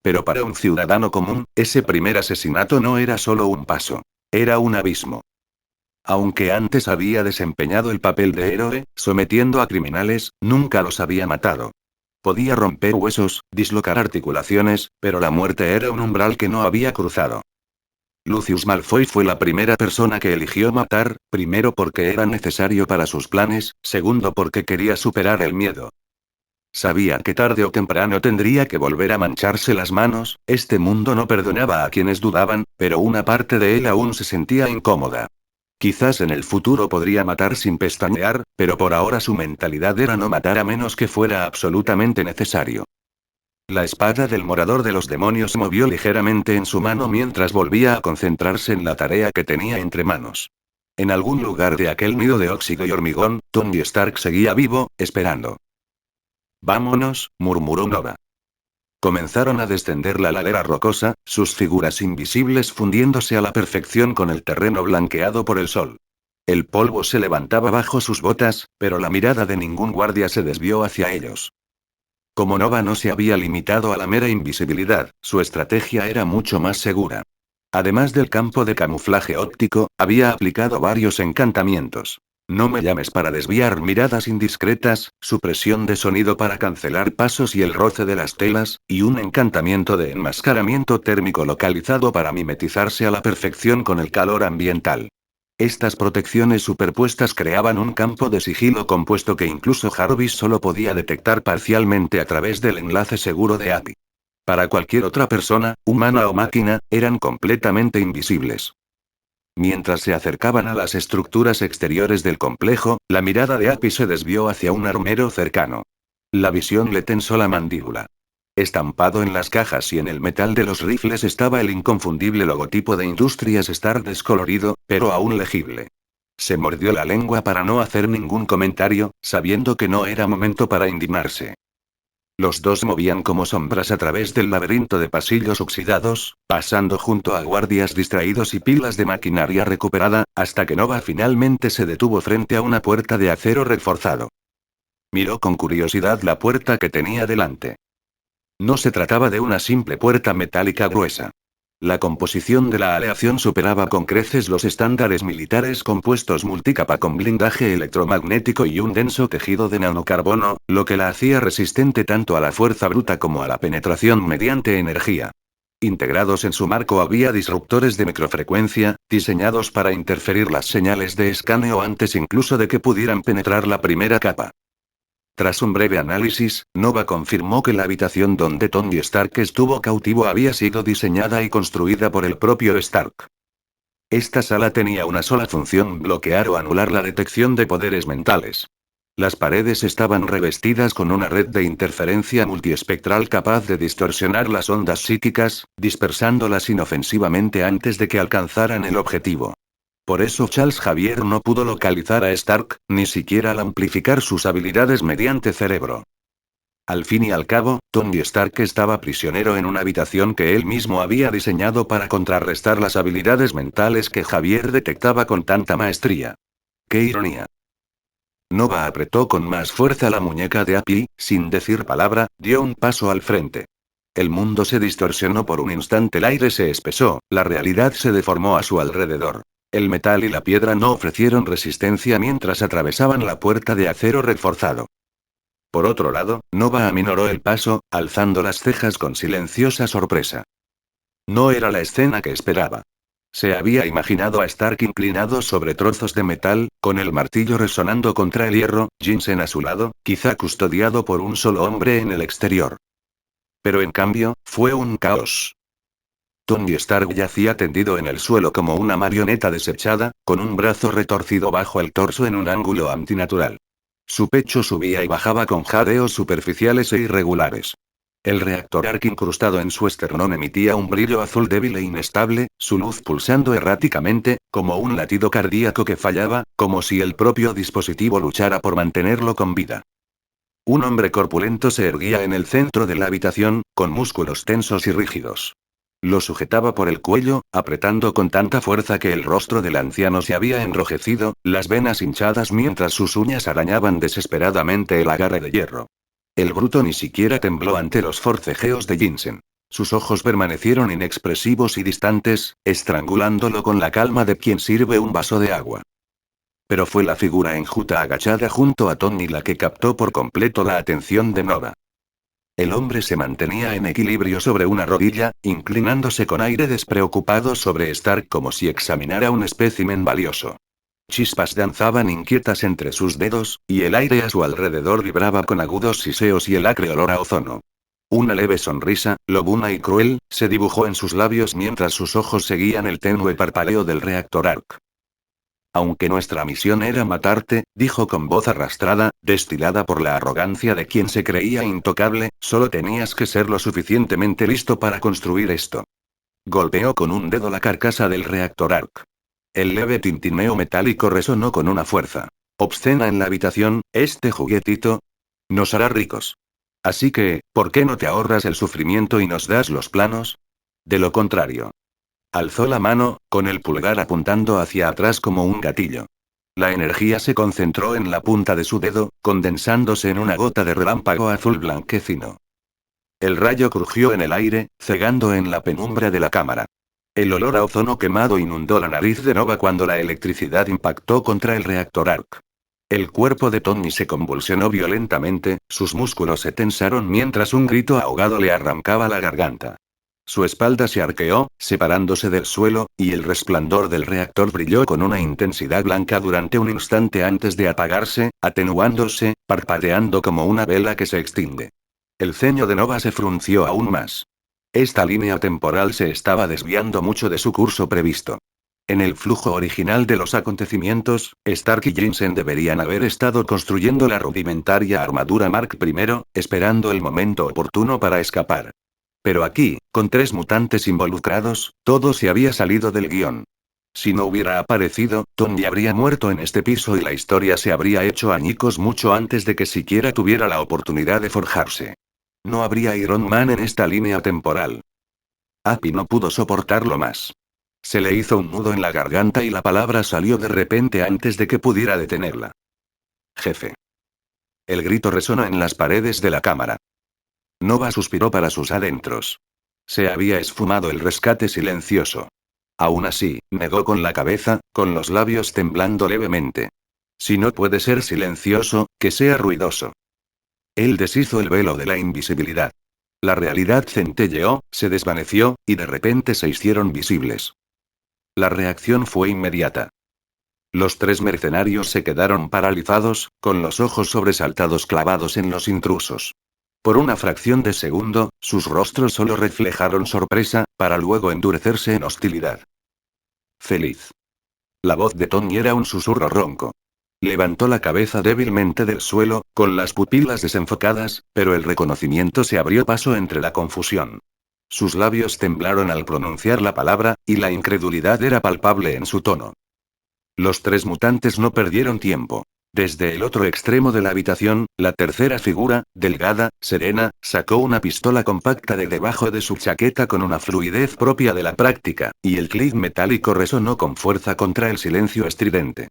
Pero para un ciudadano común, ese primer asesinato no era solo un paso. Era un abismo. Aunque antes había desempeñado el papel de héroe, sometiendo a criminales, nunca los había matado. Podía romper huesos, dislocar articulaciones, pero la muerte era un umbral que no había cruzado. Lucius Malfoy fue la primera persona que eligió matar, primero porque era necesario para sus planes, segundo porque quería superar el miedo. Sabía que tarde o temprano tendría que volver a mancharse las manos, este mundo no perdonaba a quienes dudaban, pero una parte de él aún se sentía incómoda. Quizás en el futuro podría matar sin pestañear, pero por ahora su mentalidad era no matar a menos que fuera absolutamente necesario. La espada del morador de los demonios se movió ligeramente en su mano mientras volvía a concentrarse en la tarea que tenía entre manos. En algún lugar de aquel nido de óxido y hormigón, Tony Stark seguía vivo, esperando. Vámonos, murmuró Nova. Comenzaron a descender la ladera rocosa, sus figuras invisibles fundiéndose a la perfección con el terreno blanqueado por el sol. El polvo se levantaba bajo sus botas, pero la mirada de ningún guardia se desvió hacia ellos. Como Nova no se había limitado a la mera invisibilidad, su estrategia era mucho más segura. Además del campo de camuflaje óptico, había aplicado varios encantamientos. No me llames para desviar miradas indiscretas, supresión de sonido para cancelar pasos y el roce de las telas, y un encantamiento de enmascaramiento térmico localizado para mimetizarse a la perfección con el calor ambiental. Estas protecciones superpuestas creaban un campo de sigilo compuesto que incluso Jarvis solo podía detectar parcialmente a través del enlace seguro de API. Para cualquier otra persona, humana o máquina, eran completamente invisibles. Mientras se acercaban a las estructuras exteriores del complejo, la mirada de API se desvió hacia un armero cercano. La visión le tensó la mandíbula. Estampado en las cajas y en el metal de los rifles estaba el inconfundible logotipo de Industrias Star descolorido, pero aún legible. Se mordió la lengua para no hacer ningún comentario, sabiendo que no era momento para indignarse. Los dos movían como sombras a través del laberinto de pasillos oxidados, pasando junto a guardias distraídos y pilas de maquinaria recuperada, hasta que Nova finalmente se detuvo frente a una puerta de acero reforzado. Miró con curiosidad la puerta que tenía delante. No se trataba de una simple puerta metálica gruesa. La composición de la aleación superaba con creces los estándares militares, compuestos multicapa con blindaje electromagnético y un denso tejido de nanocarbono, lo que la hacía resistente tanto a la fuerza bruta como a la penetración mediante energía. Integrados en su marco había disruptores de microfrecuencia, diseñados para interferir las señales de escaneo antes incluso de que pudieran penetrar la primera capa. Tras un breve análisis, Nova confirmó que la habitación donde Tony Stark estuvo cautivo había sido diseñada y construida por el propio Stark. Esta sala tenía una sola función: bloquear o anular la detección de poderes mentales. Las paredes estaban revestidas con una red de interferencia multiespectral capaz de distorsionar las ondas psíquicas, dispersándolas inofensivamente antes de que alcanzaran el objetivo. Por eso Charles Xavier no pudo localizar a Stark, ni siquiera al amplificar sus habilidades mediante cerebro. Al fin y al cabo, Tony Stark estaba prisionero en una habitación que él mismo había diseñado para contrarrestar las habilidades mentales que Xavier detectaba con tanta maestría. ¡Qué ironía! Nova apretó con más fuerza la muñeca de Happy, sin decir palabra, dio un paso al frente. El mundo se distorsionó por un instante, el aire se espesó, la realidad se deformó a su alrededor. El metal y la piedra no ofrecieron resistencia mientras atravesaban la puerta de acero reforzado. Por otro lado, Nova aminoró el paso, alzando las cejas con silenciosa sorpresa. No era la escena que esperaba. Se había imaginado a Stark inclinado sobre trozos de metal, con el martillo resonando contra el hierro, Jinsen a su lado, quizá custodiado por un solo hombre en el exterior. Pero en cambio, fue un caos. Tony Stark yacía tendido en el suelo como una marioneta desechada, con un brazo retorcido bajo el torso en un ángulo antinatural. Su pecho subía y bajaba con jadeos superficiales e irregulares. El reactor arc incrustado en su esternón emitía un brillo azul débil e inestable, su luz pulsando erráticamente, como un latido cardíaco que fallaba, como si el propio dispositivo luchara por mantenerlo con vida. Un hombre corpulento se erguía en el centro de la habitación, con músculos tensos y rígidos. Lo sujetaba por el cuello, apretando con tanta fuerza que el rostro del anciano se había enrojecido, las venas hinchadas mientras sus uñas arañaban desesperadamente el agarre de hierro. El bruto ni siquiera tembló ante los forcejeos de Jinsen. Sus ojos permanecieron inexpresivos y distantes, estrangulándolo con la calma de quien sirve un vaso de agua. Pero fue la figura enjuta agachada junto a Tony la que captó por completo la atención de Nova. El hombre se mantenía en equilibrio sobre una rodilla, inclinándose con aire despreocupado sobre Stark como si examinara un espécimen valioso. Chispas danzaban inquietas entre sus dedos, y el aire a su alrededor vibraba con agudos siseos y el acre olor a ozono. Una leve sonrisa, lobuna y cruel, se dibujó en sus labios mientras sus ojos seguían el tenue parpadeo del reactor arc. Aunque nuestra misión era matarte, dijo con voz arrastrada, destilada por la arrogancia de quien se creía intocable, solo tenías que ser lo suficientemente listo para construir esto. Golpeó con un dedo la carcasa del reactor arc. El leve tintineo metálico resonó con una fuerza obscena en la habitación. Este juguetito nos hará ricos. Así que, ¿por qué no te ahorras el sufrimiento y nos das los planos? De lo contrario. Alzó la mano, con el pulgar apuntando hacia atrás como un gatillo. La energía se concentró en la punta de su dedo, condensándose en una gota de relámpago azul blanquecino. El rayo crujió en el aire, cegando en la penumbra de la cámara. El olor a ozono quemado inundó la nariz de Nova cuando la electricidad impactó contra el reactor arc. El cuerpo de Tony se convulsionó violentamente, sus músculos se tensaron mientras un grito ahogado le arrancaba la garganta. Su espalda se arqueó, separándose del suelo, y el resplandor del reactor brilló con una intensidad blanca durante un instante antes de apagarse, atenuándose, parpadeando como una vela que se extingue. El ceño de Nova se frunció aún más. Esta línea temporal se estaba desviando mucho de su curso previsto. En el flujo original de los acontecimientos, Stark y Jinsen deberían haber estado construyendo la rudimentaria armadura Mark I, esperando el momento oportuno para escapar. Pero aquí, con 3 mutantes involucrados, todo se había salido del guión. Si no hubiera aparecido, Tony habría muerto en este piso y la historia se habría hecho añicos mucho antes de que siquiera tuviera la oportunidad de forjarse. No habría Iron Man en esta línea temporal. Happy no pudo soportarlo más. Se le hizo un nudo en la garganta y la palabra salió de repente antes de que pudiera detenerla. Jefe. El grito resonó en las paredes de la cámara. Nova suspiró para sus adentros. Se había esfumado el rescate silencioso. Aún así, negó con la cabeza, con los labios temblando levemente. Si no puede ser silencioso, que sea ruidoso. Él deshizo el velo de la invisibilidad. La realidad centelleó, se desvaneció, y de repente se hicieron visibles. La reacción fue inmediata. Los tres mercenarios se quedaron paralizados, con los ojos sobresaltados clavados en los intrusos. Por una fracción de segundo, sus rostros solo reflejaron sorpresa, para luego endurecerse en hostilidad. Feliz. La voz de Tony era un susurro ronco. Levantó la cabeza débilmente del suelo, con las pupilas desenfocadas, pero el reconocimiento se abrió paso entre la confusión. Sus labios temblaron al pronunciar la palabra, y la incredulidad era palpable en su tono. Los tres mutantes no perdieron tiempo. Desde el otro extremo de la habitación, la tercera figura, delgada, serena, sacó una pistola compacta de debajo de su chaqueta con una fluidez propia de la práctica, y el clic metálico resonó con fuerza contra el silencio estridente.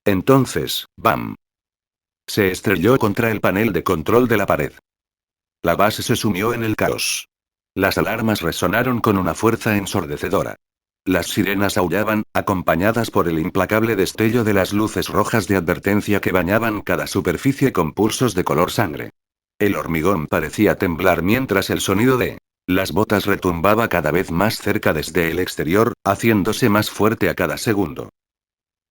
Entonces, ¡bam! Se estrelló contra el panel de control de la pared. La base se sumió en el caos. Las alarmas resonaron con una fuerza ensordecedora. Las sirenas aullaban, acompañadas por el implacable destello de las luces rojas de advertencia que bañaban cada superficie con pulsos de color sangre. El hormigón parecía temblar mientras el sonido de las botas retumbaba cada vez más cerca desde el exterior, haciéndose más fuerte a cada segundo.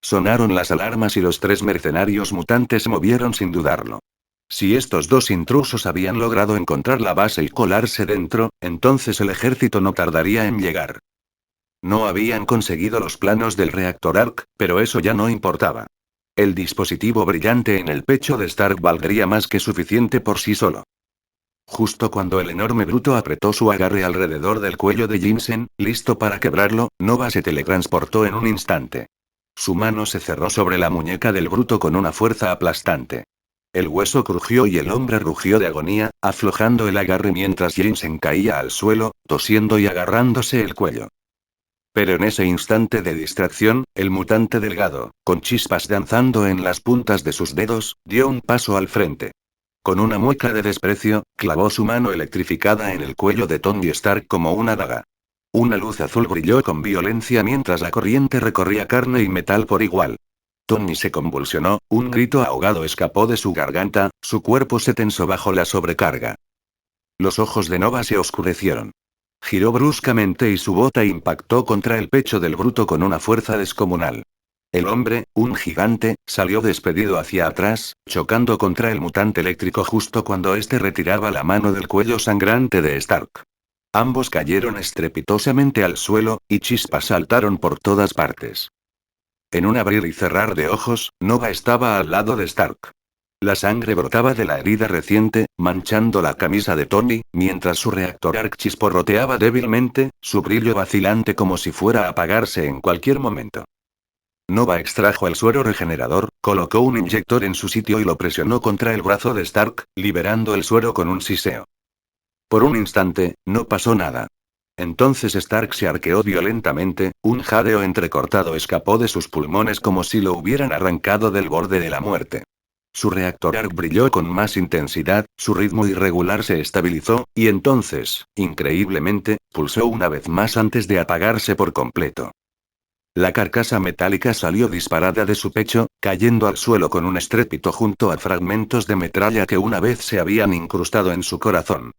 Sonaron las alarmas y los tres mercenarios mutantes se movieron sin dudarlo. Si estos dos intrusos habían logrado encontrar la base y colarse dentro, entonces el ejército no tardaría en llegar. No habían conseguido los planos del reactor Ark, pero eso ya no importaba. El dispositivo brillante en el pecho de Stark valdría más que suficiente por sí solo. Justo cuando el enorme bruto apretó su agarre alrededor del cuello de Jensen, listo para quebrarlo, Nova se teletransportó en un instante. Su mano se cerró sobre la muñeca del bruto con una fuerza aplastante. El hueso crujió y el hombre rugió de agonía, aflojando el agarre mientras Jensen caía al suelo, tosiendo y agarrándose el cuello. Pero en ese instante de distracción, el mutante delgado, con chispas danzando en las puntas de sus dedos, dio un paso al frente. Con una mueca de desprecio, clavó su mano electrificada en el cuello de Tony Stark como una daga. Una luz azul brilló con violencia mientras la corriente recorría carne y metal por igual. Tony se convulsionó, un grito ahogado escapó de su garganta, su cuerpo se tensó bajo la sobrecarga. Los ojos de Nova se oscurecieron. Giró bruscamente y su bota impactó contra el pecho del bruto con una fuerza descomunal. El hombre, un gigante, salió despedido hacia atrás, chocando contra el mutante eléctrico justo cuando éste retiraba la mano del cuello sangrante de Stark. Ambos cayeron estrepitosamente al suelo, y chispas saltaron por todas partes. En un abrir y cerrar de ojos, Nova estaba al lado de Stark. La sangre brotaba de la herida reciente, manchando la camisa de Tony, mientras su reactor Arc chisporroteaba débilmente, su brillo vacilante como si fuera a apagarse en cualquier momento. Nova extrajo el suero regenerador, colocó un inyector en su sitio y lo presionó contra el brazo de Stark, liberando el suero con un siseo. Por un instante, no pasó nada. Entonces Stark se arqueó violentamente, un jadeo entrecortado escapó de sus pulmones como si lo hubieran arrancado del borde de la muerte. Su reactor Arc brilló con más intensidad, su ritmo irregular se estabilizó, y entonces, increíblemente, pulsó una vez más antes de apagarse por completo. La carcasa metálica salió disparada de su pecho, cayendo al suelo con un estrépito junto a fragmentos de metralla que una vez se habían incrustado en su corazón.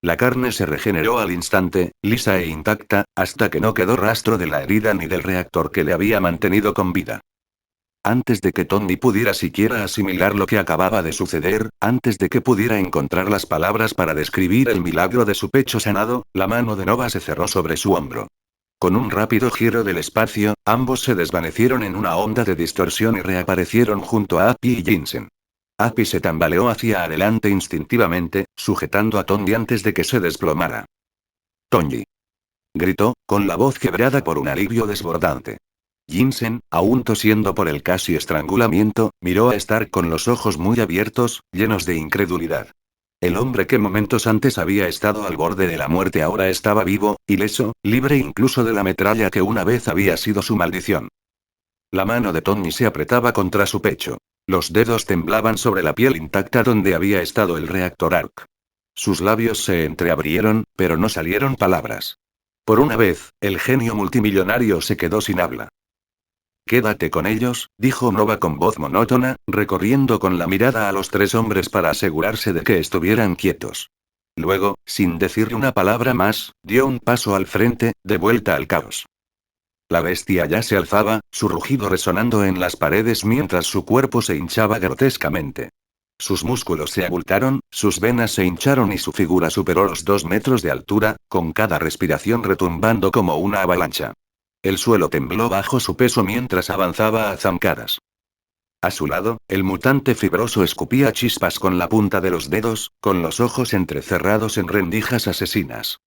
La carne se regeneró al instante, lisa e intacta, hasta que no quedó rastro de la herida ni del reactor que le había mantenido con vida. Antes de que Tony pudiera siquiera asimilar lo que acababa de suceder, antes de que pudiera encontrar las palabras para describir el milagro de su pecho sanado, la mano de Nova se cerró sobre su hombro. Con un rápido giro del espacio, ambos se desvanecieron en una onda de distorsión y reaparecieron junto a Happy y Jensen. Happy se tambaleó hacia adelante instintivamente, sujetando a Tony antes de que se desplomara. «Tony», gritó, con la voz quebrada por un alivio desbordante. Jensen, aún tosiendo por el casi estrangulamiento, miró a Stark con los ojos muy abiertos, llenos de incredulidad. El hombre que momentos antes había estado al borde de la muerte ahora estaba vivo, ileso, libre incluso de la metralla que una vez había sido su maldición. La mano de Tony se apretaba contra su pecho. Los dedos temblaban sobre la piel intacta donde había estado el reactor Arc. Sus labios se entreabrieron, pero no salieron palabras. Por una vez, el genio multimillonario se quedó sin habla. «Quédate con ellos», dijo Nova con voz monótona, recorriendo con la mirada a los tres hombres para asegurarse de que estuvieran quietos. Luego, sin decir una palabra más, dio un paso al frente, de vuelta al caos. La bestia ya se alzaba, su rugido resonando en las paredes mientras su cuerpo se hinchaba grotescamente. Sus músculos se abultaron, sus venas se hincharon y su figura superó los 2 metros de altura, con cada respiración retumbando como una avalancha. El suelo tembló bajo su peso mientras avanzaba a zancadas. A su lado, el mutante fibroso escupía chispas con la punta de los dedos, con los ojos entrecerrados en rendijas asesinas.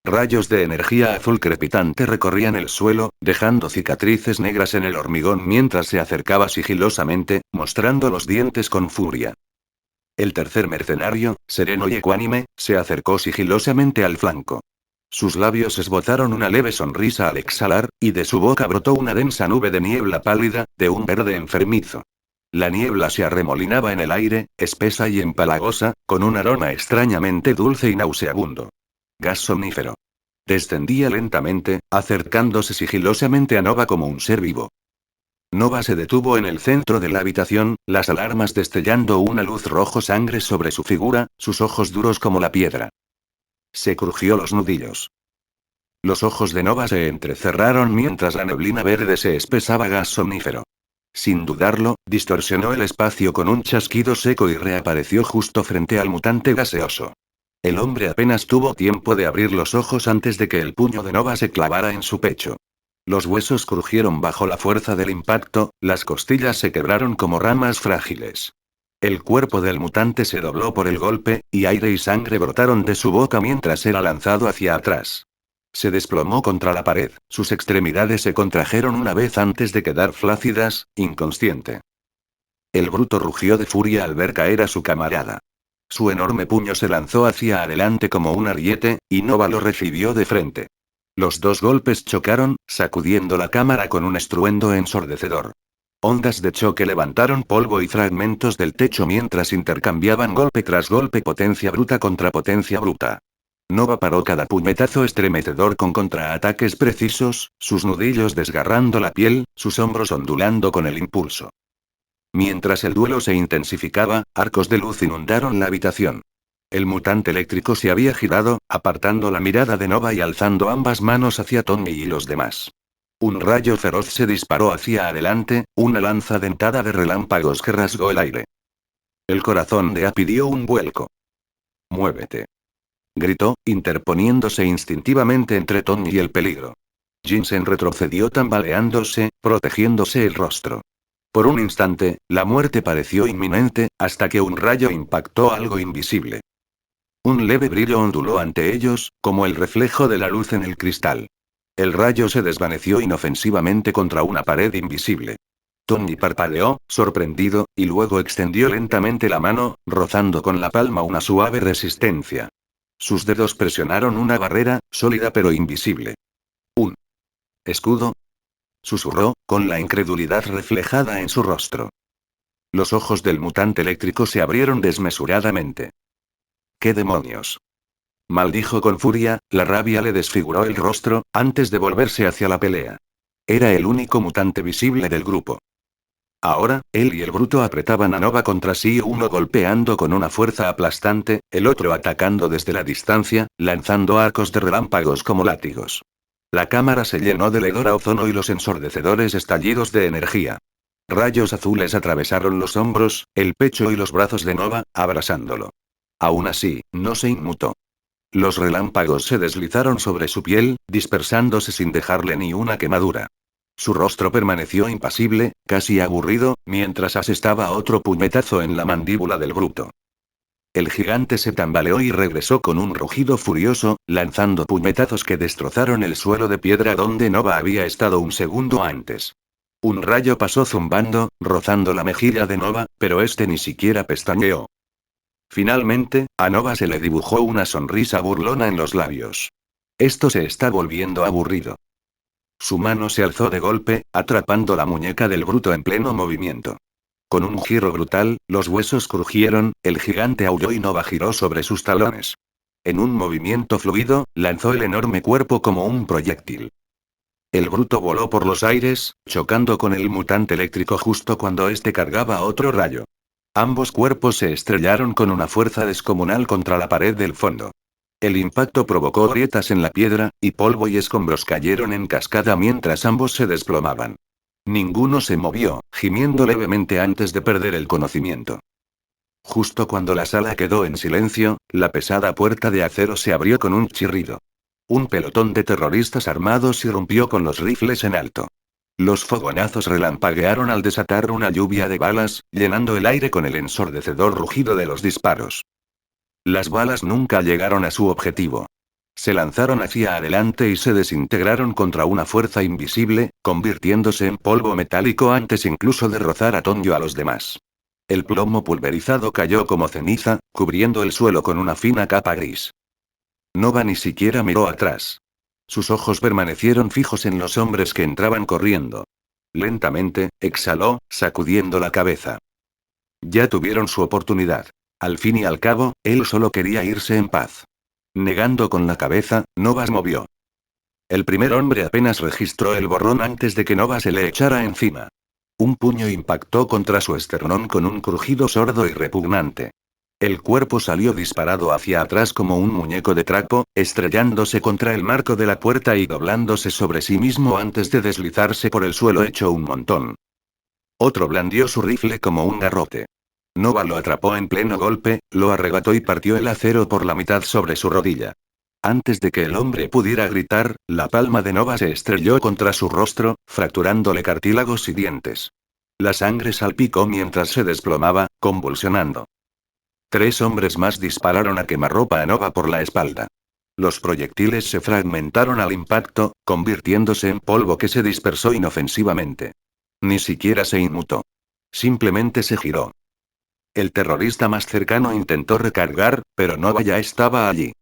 Rayos de energía azul crepitante recorrían el suelo, dejando cicatrices negras en el hormigón mientras se acercaba sigilosamente, mostrando los dientes con furia. El tercer mercenario, sereno y ecuánime, se acercó sigilosamente al flanco. Sus labios esbozaron una leve sonrisa al exhalar, y de su boca brotó una densa nube de niebla pálida, de un verde enfermizo. La niebla se arremolinaba en el aire, espesa y empalagosa, con un aroma extrañamente dulce y nauseabundo. Gas somnífero. Descendía lentamente, acercándose sigilosamente a Nova como un ser vivo. Nova se detuvo en el centro de la habitación, las alarmas destellando una luz rojo sangre sobre su figura, sus ojos duros como la piedra. Se crujió los nudillos. Los ojos de Nova se entrecerraron mientras la neblina verde se espesaba gas somnífero. Sin dudarlo, distorsionó el espacio con un chasquido seco y reapareció justo frente al mutante gaseoso. El hombre apenas tuvo tiempo de abrir los ojos antes de que el puño de Nova se clavara en su pecho. Los huesos crujieron bajo la fuerza del impacto, las costillas se quebraron como ramas frágiles. El cuerpo del mutante se dobló por el golpe, y aire y sangre brotaron de su boca mientras era lanzado hacia atrás. Se desplomó contra la pared, sus extremidades se contrajeron una vez antes de quedar flácidas, inconsciente. El bruto rugió de furia al ver caer a su camarada. Su enorme puño se lanzó hacia adelante como un ariete, y Nova lo recibió de frente. Los dos golpes chocaron, sacudiendo la cámara con un estruendo ensordecedor. Ondas de choque levantaron polvo y fragmentos del techo mientras intercambiaban golpe tras golpe, potencia bruta contra potencia bruta. Nova paró cada puñetazo estremecedor con contraataques precisos, sus nudillos desgarrando la piel, sus hombros ondulando con el impulso. Mientras el duelo se intensificaba, arcos de luz inundaron la habitación. El mutante eléctrico se había girado, apartando la mirada de Nova y alzando ambas manos hacia Tony y los demás. Un rayo feroz se disparó hacia adelante, una lanza dentada de relámpagos que rasgó el aire. El corazón de Api dio un vuelco. «Muévete», gritó, interponiéndose instintivamente entre Tony y el peligro. Jinsen retrocedió tambaleándose, protegiéndose el rostro. Por un instante, la muerte pareció inminente, hasta que un rayo impactó algo invisible. Un leve brillo onduló ante ellos, como el reflejo de la luz en el cristal. El rayo se desvaneció inofensivamente contra una pared invisible. Tony parpadeó, sorprendido, y luego extendió lentamente la mano, rozando con la palma una suave resistencia. Sus dedos presionaron una barrera, sólida pero invisible. «¿Un escudo?», susurró, con la incredulidad reflejada en su rostro. Los ojos del mutante eléctrico se abrieron desmesuradamente. «¿Qué demonios?», maldijo con furia, la rabia le desfiguró el rostro, antes de volverse hacia la pelea. Era el único mutante visible del grupo. Ahora, él y el bruto apretaban a Nova contra sí, uno golpeando con una fuerza aplastante, el otro atacando desde la distancia, lanzando arcos de relámpagos como látigos. La cámara se llenó del hedor a ozono y los ensordecedores estallidos de energía. Rayos azules atravesaron los hombros, el pecho y los brazos de Nova, abrasándolo. Aún así, no se inmutó. Los relámpagos se deslizaron sobre su piel, dispersándose sin dejarle ni una quemadura. Su rostro permaneció impasible, casi aburrido, mientras asestaba otro puñetazo en la mandíbula del bruto. El gigante se tambaleó y regresó con un rugido furioso, lanzando puñetazos que destrozaron el suelo de piedra donde Nova había estado un segundo antes. Un rayo pasó zumbando, rozando la mejilla de Nova, pero este ni siquiera pestañeó. Finalmente, a Nova se le dibujó una sonrisa burlona en los labios. Esto se está volviendo aburrido. Su mano se alzó de golpe, atrapando la muñeca del bruto en pleno movimiento. Con un giro brutal, los huesos crujieron, el gigante aulló y Nova giró sobre sus talones. En un movimiento fluido, lanzó el enorme cuerpo como un proyectil. El bruto voló por los aires, chocando con el mutante eléctrico justo cuando éste cargaba otro rayo. Ambos cuerpos se estrellaron con una fuerza descomunal contra la pared del fondo. El impacto provocó grietas en la piedra, y polvo y escombros cayeron en cascada mientras ambos se desplomaban. Ninguno se movió, gimiendo levemente antes de perder el conocimiento. Justo cuando la sala quedó en silencio, la pesada puerta de acero se abrió con un chirrido. Un pelotón de terroristas armados irrumpió con los rifles en alto. Los fogonazos relampaguearon al desatar una lluvia de balas, llenando el aire con el ensordecedor rugido de los disparos. Las balas nunca llegaron a su objetivo. Se lanzaron hacia adelante y se desintegraron contra una fuerza invisible, convirtiéndose en polvo metálico antes incluso de rozar a Tonyo a los demás. El plomo pulverizado cayó como ceniza, cubriendo el suelo con una fina capa gris. Nova ni siquiera miró atrás. Sus ojos permanecieron fijos en los hombres que entraban corriendo. Lentamente, exhaló, sacudiendo la cabeza. Ya tuvieron su oportunidad. Al fin y al cabo, él solo quería irse en paz. Negando con la cabeza, Nova se movió. El primer hombre apenas registró el borrón antes de que Nova se le echara encima. Un puño impactó contra su esternón con un crujido sordo y repugnante. El cuerpo salió disparado hacia atrás como un muñeco de trapo, estrellándose contra el marco de la puerta y doblándose sobre sí mismo antes de deslizarse por el suelo hecho un montón. Otro blandió su rifle como un garrote. Nova lo atrapó en pleno golpe, lo arrebató y partió el acero por la mitad sobre su rodilla. Antes de que el hombre pudiera gritar, la palma de Nova se estrelló contra su rostro, fracturándole cartílagos y dientes. La sangre salpicó mientras se desplomaba, convulsionando. 3 hombres más dispararon a quemarropa a Nova por la espalda. Los proyectiles se fragmentaron al impacto, convirtiéndose en polvo que se dispersó inofensivamente. Ni siquiera se inmutó. Simplemente se giró. El terrorista más cercano intentó recargar, pero Nova ya estaba allí.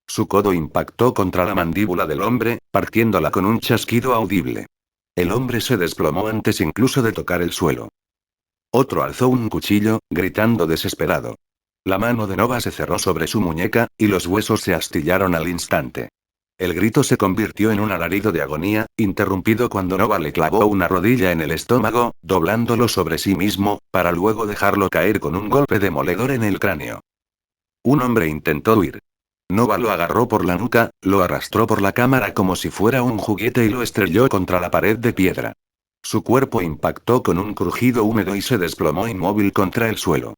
Su codo impactó contra la mandíbula del hombre, partiéndola con un chasquido audible. El hombre se desplomó antes incluso de tocar el suelo. Otro alzó un cuchillo, gritando desesperado. La mano de Nova se cerró sobre su muñeca, y los huesos se astillaron al instante. El grito se convirtió en un alarido de agonía, interrumpido cuando Nova le clavó una rodilla en el estómago, doblándolo sobre sí mismo, para luego dejarlo caer con un golpe demoledor en el cráneo. Un hombre intentó huir. Nova lo agarró por la nuca, lo arrastró por la cámara como si fuera un juguete y lo estrelló contra la pared de piedra. Su cuerpo impactó con un crujido húmedo y se desplomó inmóvil contra el suelo.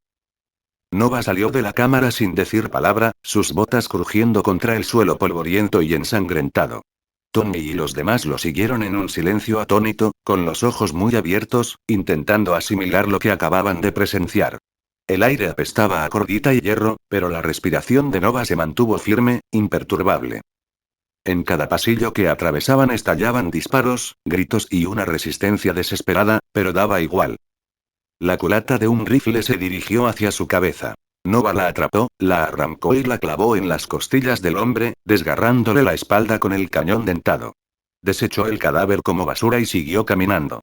Nova salió de la cámara sin decir palabra, sus botas crujiendo contra el suelo polvoriento y ensangrentado. Tony y los demás lo siguieron en un silencio atónito, con los ojos muy abiertos, intentando asimilar lo que acababan de presenciar. El aire apestaba a cordita y hierro, pero la respiración de Nova se mantuvo firme, imperturbable. En cada pasillo que atravesaban estallaban disparos, gritos y una resistencia desesperada, pero daba igual. La culata de un rifle se dirigió hacia su cabeza. Nova la atrapó, la arrancó y la clavó en las costillas del hombre, desgarrándole la espalda con el cañón dentado. Desechó el cadáver como basura y siguió caminando.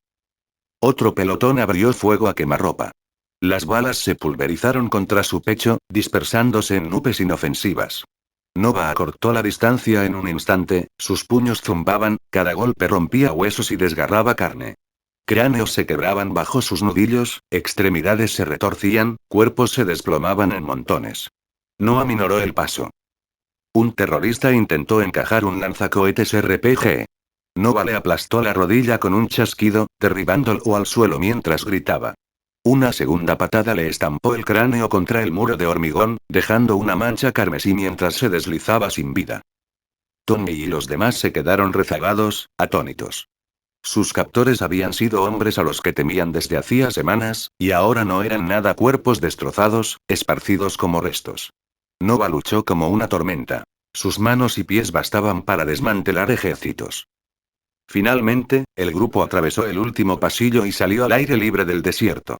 Otro pelotón abrió fuego a quemarropa. Las balas se pulverizaron contra su pecho, dispersándose en nubes inofensivas. Nova acortó la distancia en un instante, sus puños zumbaban, cada golpe rompía huesos y desgarraba carne. Cráneos se quebraban bajo sus nudillos, extremidades se retorcían, cuerpos se desplomaban en montones. No aminoró el paso. Un terrorista intentó encajar un lanzacohetes RPG. Nova le aplastó la rodilla con un chasquido, derribándolo al suelo mientras gritaba. Una segunda patada le estampó el cráneo contra el muro de hormigón, dejando una mancha carmesí mientras se deslizaba sin vida. Tony y los demás se quedaron rezagados, atónitos. Sus captores habían sido hombres a los que temían desde hacía semanas, y ahora no eran nada cuerpos destrozados, esparcidos como restos. Nova luchó como una tormenta. Sus manos y pies bastaban para desmantelar ejércitos. Finalmente, el grupo atravesó el último pasillo y salió al aire libre del desierto.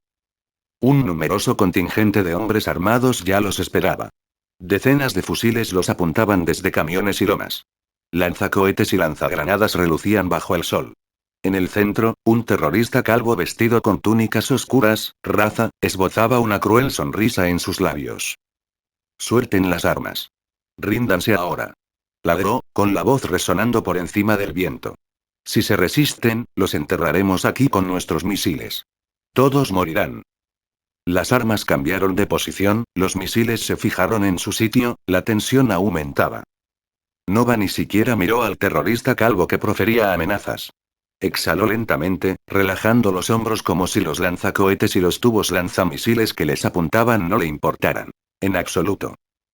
Un numeroso contingente de hombres armados ya los esperaba. Decenas de fusiles los apuntaban desde camiones y lomas. Lanzacohetes y lanzagranadas relucían bajo el sol. En el centro, un terrorista calvo vestido con túnicas oscuras, raza, esbozaba una cruel sonrisa en sus labios. Suelten las armas. Ríndanse ahora. Ladró, con la voz resonando por encima del viento. Si se resisten, los enterraremos aquí con nuestros misiles. Todos morirán. Las armas cambiaron de posición, los misiles se fijaron en su sitio, la tensión aumentaba. Nova ni siquiera miró al terrorista calvo que profería amenazas. Exhaló lentamente, relajando los hombros como si los lanzacohetes y los tubos lanzamisiles que les apuntaban no le importaran. En absoluto.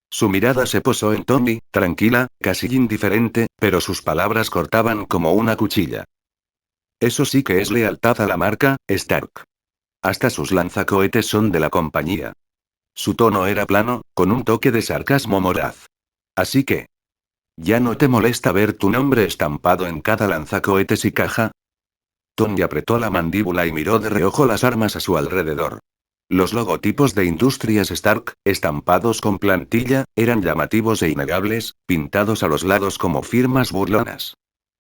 Su mirada se posó en Tommy, tranquila, casi indiferente, pero sus palabras cortaban como una cuchilla. Eso sí que es lealtad a la marca, Stark. Hasta sus lanzacohetes son de la compañía. Su tono era plano, con un toque de sarcasmo moraz. Así que, ¿ya no te molesta ver tu nombre estampado en cada lanzacohetes y caja? Tony apretó la mandíbula y miró de reojo las armas a su alrededor. Los logotipos de Industrias Stark, estampados con plantilla, eran llamativos e innegables, pintados a los lados como firmas burlonas.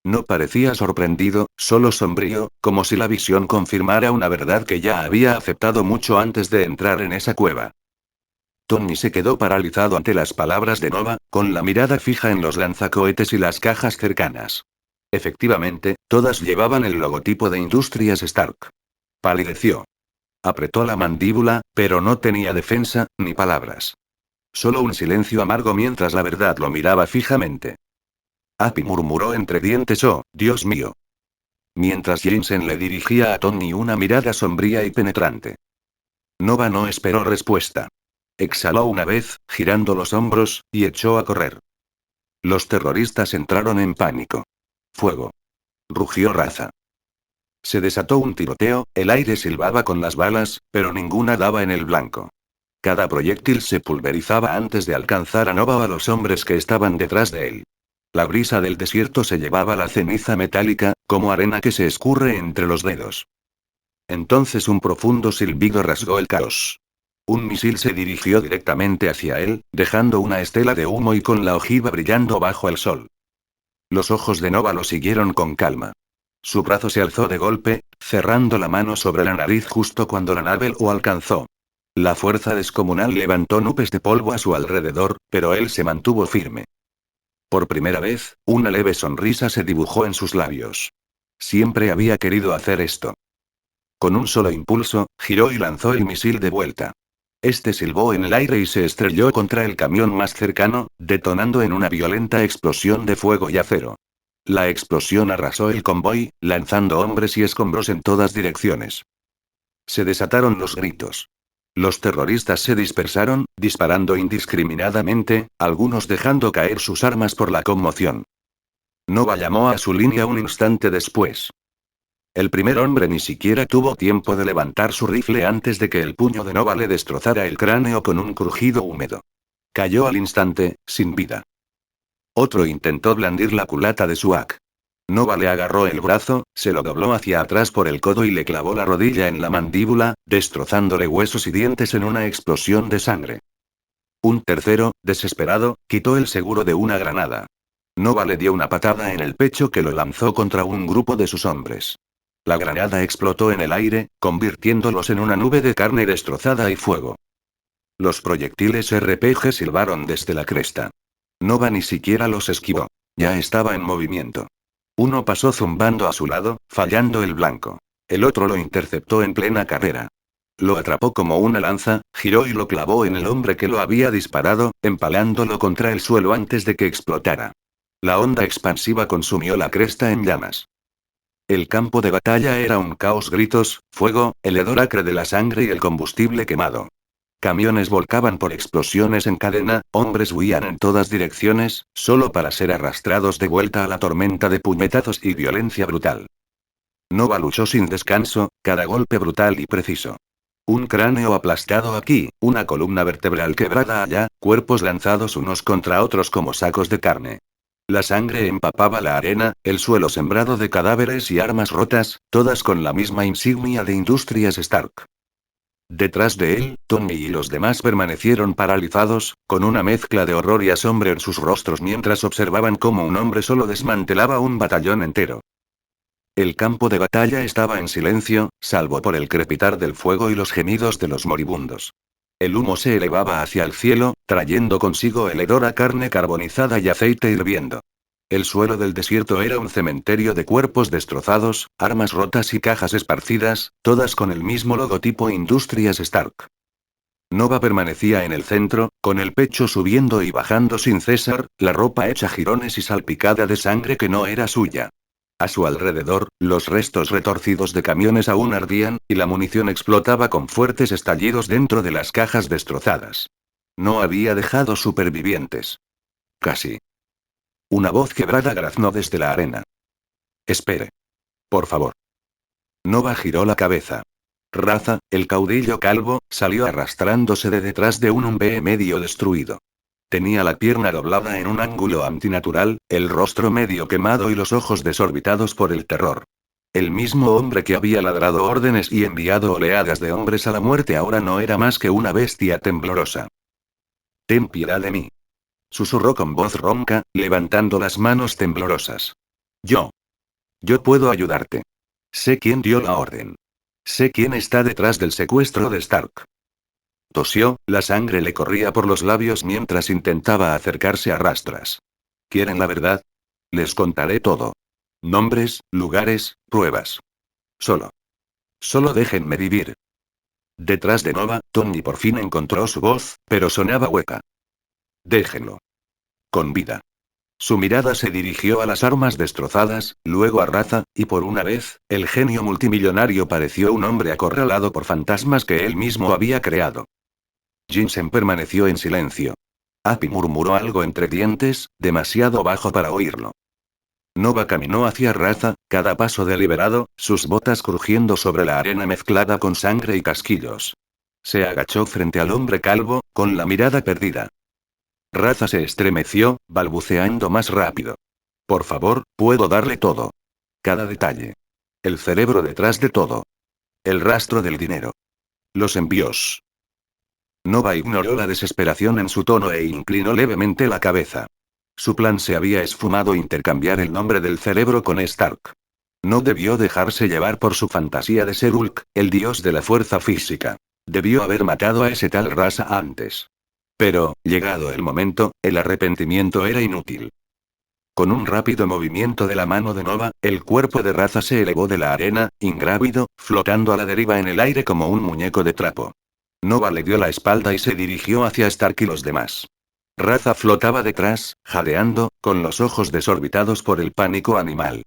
No parecía sorprendido, solo sombrío, como si la visión confirmara una verdad que ya había aceptado mucho antes de entrar en esa cueva. Tony se quedó paralizado ante las palabras de Nova, con la mirada fija en los lanzacohetes y las cajas cercanas. Efectivamente, todas llevaban el logotipo de Industrias Stark. Palideció. Apretó la mandíbula, pero no tenía defensa, ni palabras. Solo un silencio amargo mientras la verdad lo miraba fijamente. Happy murmuró entre dientes: «Oh, Dios mío». Mientras Jensen le dirigía a Tony una mirada sombría y penetrante. Nova no esperó respuesta. Exhaló una vez, girando los hombros, y echó a correr. Los terroristas entraron en pánico. «Fuego», rugió Raza. Se desató un tiroteo, el aire silbaba con las balas, pero ninguna daba en el blanco. Cada proyectil se pulverizaba antes de alcanzar a Nova o a los hombres que estaban detrás de él. La brisa del desierto se llevaba la ceniza metálica, como arena que se escurre entre los dedos. Entonces un profundo silbido rasgó el caos. Un misil se dirigió directamente hacia él, dejando una estela de humo y con la ojiva brillando bajo el sol. Los ojos de Nova lo siguieron con calma. Su brazo se alzó de golpe, cerrando la mano sobre la nariz justo cuando la nave lo alcanzó. La fuerza descomunal levantó nubes de polvo a su alrededor, pero él se mantuvo firme. Por primera vez, una leve sonrisa se dibujó en sus labios. Siempre había querido hacer esto. Con un solo impulso, giró y lanzó el misil de vuelta. Este silbó en el aire y se estrelló contra el camión más cercano, detonando en una violenta explosión de fuego y acero. La explosión arrasó el convoy, lanzando hombres y escombros en todas direcciones. Se desataron los gritos. Los terroristas se dispersaron, disparando indiscriminadamente, algunos dejando caer sus armas por la conmoción. Nova llamó a su línea un instante después. El primer hombre ni siquiera tuvo tiempo de levantar su rifle antes de que el puño de Nova le destrozara el cráneo con un crujido húmedo. Cayó al instante, sin vida. Otro intentó blandir la culata de su AK. Nova le agarró el brazo, se lo dobló hacia atrás por el codo y le clavó la rodilla en la mandíbula, destrozándole huesos y dientes en una explosión de sangre. Un tercero, desesperado, quitó el seguro de una granada. Nova le dio una patada en el pecho que lo lanzó contra un grupo de sus hombres. La granada explotó en el aire, convirtiéndolos en una nube de carne destrozada y fuego. Los proyectiles RPG silbaron desde la cresta. Nova ni siquiera los esquivó. Ya estaba en movimiento. Uno pasó zumbando a su lado, fallando el blanco. El otro lo interceptó en plena carrera. Lo atrapó como una lanza, giró y lo clavó en el hombre que lo había disparado, empalándolo contra el suelo antes de que explotara. La onda expansiva consumió la cresta en llamas. El campo de batalla era un caos: gritos, fuego, el hedor acre de la sangre y el combustible quemado. Camiones volcaban por explosiones en cadena, hombres huían en todas direcciones, solo para ser arrastrados de vuelta a la tormenta de puñetazos y violencia brutal. Nova luchó sin descanso, cada golpe brutal y preciso. Un cráneo aplastado aquí, una columna vertebral quebrada allá, cuerpos lanzados unos contra otros como sacos de carne. La sangre empapaba la arena, el suelo sembrado de cadáveres y armas rotas, todas con la misma insignia de Industrias Stark. Detrás de él, Tony y los demás permanecieron paralizados, con una mezcla de horror y asombro en sus rostros mientras observaban cómo un hombre solo desmantelaba un batallón entero. El campo de batalla estaba en silencio, salvo por el crepitar del fuego y los gemidos de los moribundos. El humo se elevaba hacia el cielo, trayendo consigo el hedor a carne carbonizada y aceite hirviendo. El suelo del desierto era un cementerio de cuerpos destrozados, armas rotas y cajas esparcidas, todas con el mismo logotipo Industrias Stark. Nova permanecía en el centro, con el pecho subiendo y bajando sin cesar, la ropa hecha jirones y salpicada de sangre que no era suya. A su alrededor, los restos retorcidos de camiones aún ardían, y la munición explotaba con fuertes estallidos dentro de las cajas destrozadas. No había dejado supervivientes. Casi. Una voz quebrada graznó desde la arena. Espere. Por favor. Nova giró la cabeza. Raza, el caudillo calvo, salió arrastrándose de detrás de un B medio destruido. Tenía la pierna doblada en un ángulo antinatural, el rostro medio quemado y los ojos desorbitados por el terror. El mismo hombre que había ladrado órdenes y enviado oleadas de hombres a la muerte ahora no era más que una bestia temblorosa. Ten piedad de mí. Susurró con voz ronca, levantando las manos temblorosas. Yo puedo ayudarte. Sé quién dio la orden. Sé quién está detrás del secuestro de Stark. Tosió, la sangre le corría por los labios mientras intentaba acercarse a rastras. ¿Quieren la verdad? Les contaré todo. Nombres, lugares, pruebas. Solo déjenme vivir. Detrás de Nova, Tony por fin encontró su voz, pero sonaba hueca. Déjenlo. Con vida. Su mirada se dirigió a las armas destrozadas, luego a Raza, y por una vez, el genio multimillonario pareció un hombre acorralado por fantasmas que él mismo había creado. Jinsen permaneció en silencio. Api murmuró algo entre dientes, demasiado bajo para oírlo. Nova caminó hacia Raza, cada paso deliberado, sus botas crujiendo sobre la arena mezclada con sangre y casquillos. Se agachó frente al hombre calvo, con la mirada perdida. Raza se estremeció, balbuceando más rápido. Por favor, puedo darle todo. Cada detalle. El cerebro detrás de todo. El rastro del dinero. Los envíos. Nova ignoró la desesperación en su tono e inclinó levemente la cabeza. Su plan se había esfumado intercambiar el nombre del cerebro con Stark. No debió dejarse llevar por su fantasía de ser Hulk, el dios de la fuerza física. Debió haber matado a ese tal Raza antes. Pero, llegado el momento, el arrepentimiento era inútil. Con un rápido movimiento de la mano de Nova, el cuerpo de Raza se elevó de la arena, ingrávido, flotando a la deriva en el aire como un muñeco de trapo. Nova le dio la espalda y se dirigió hacia Stark y los demás. Raza flotaba detrás, jadeando, con los ojos desorbitados por el pánico animal.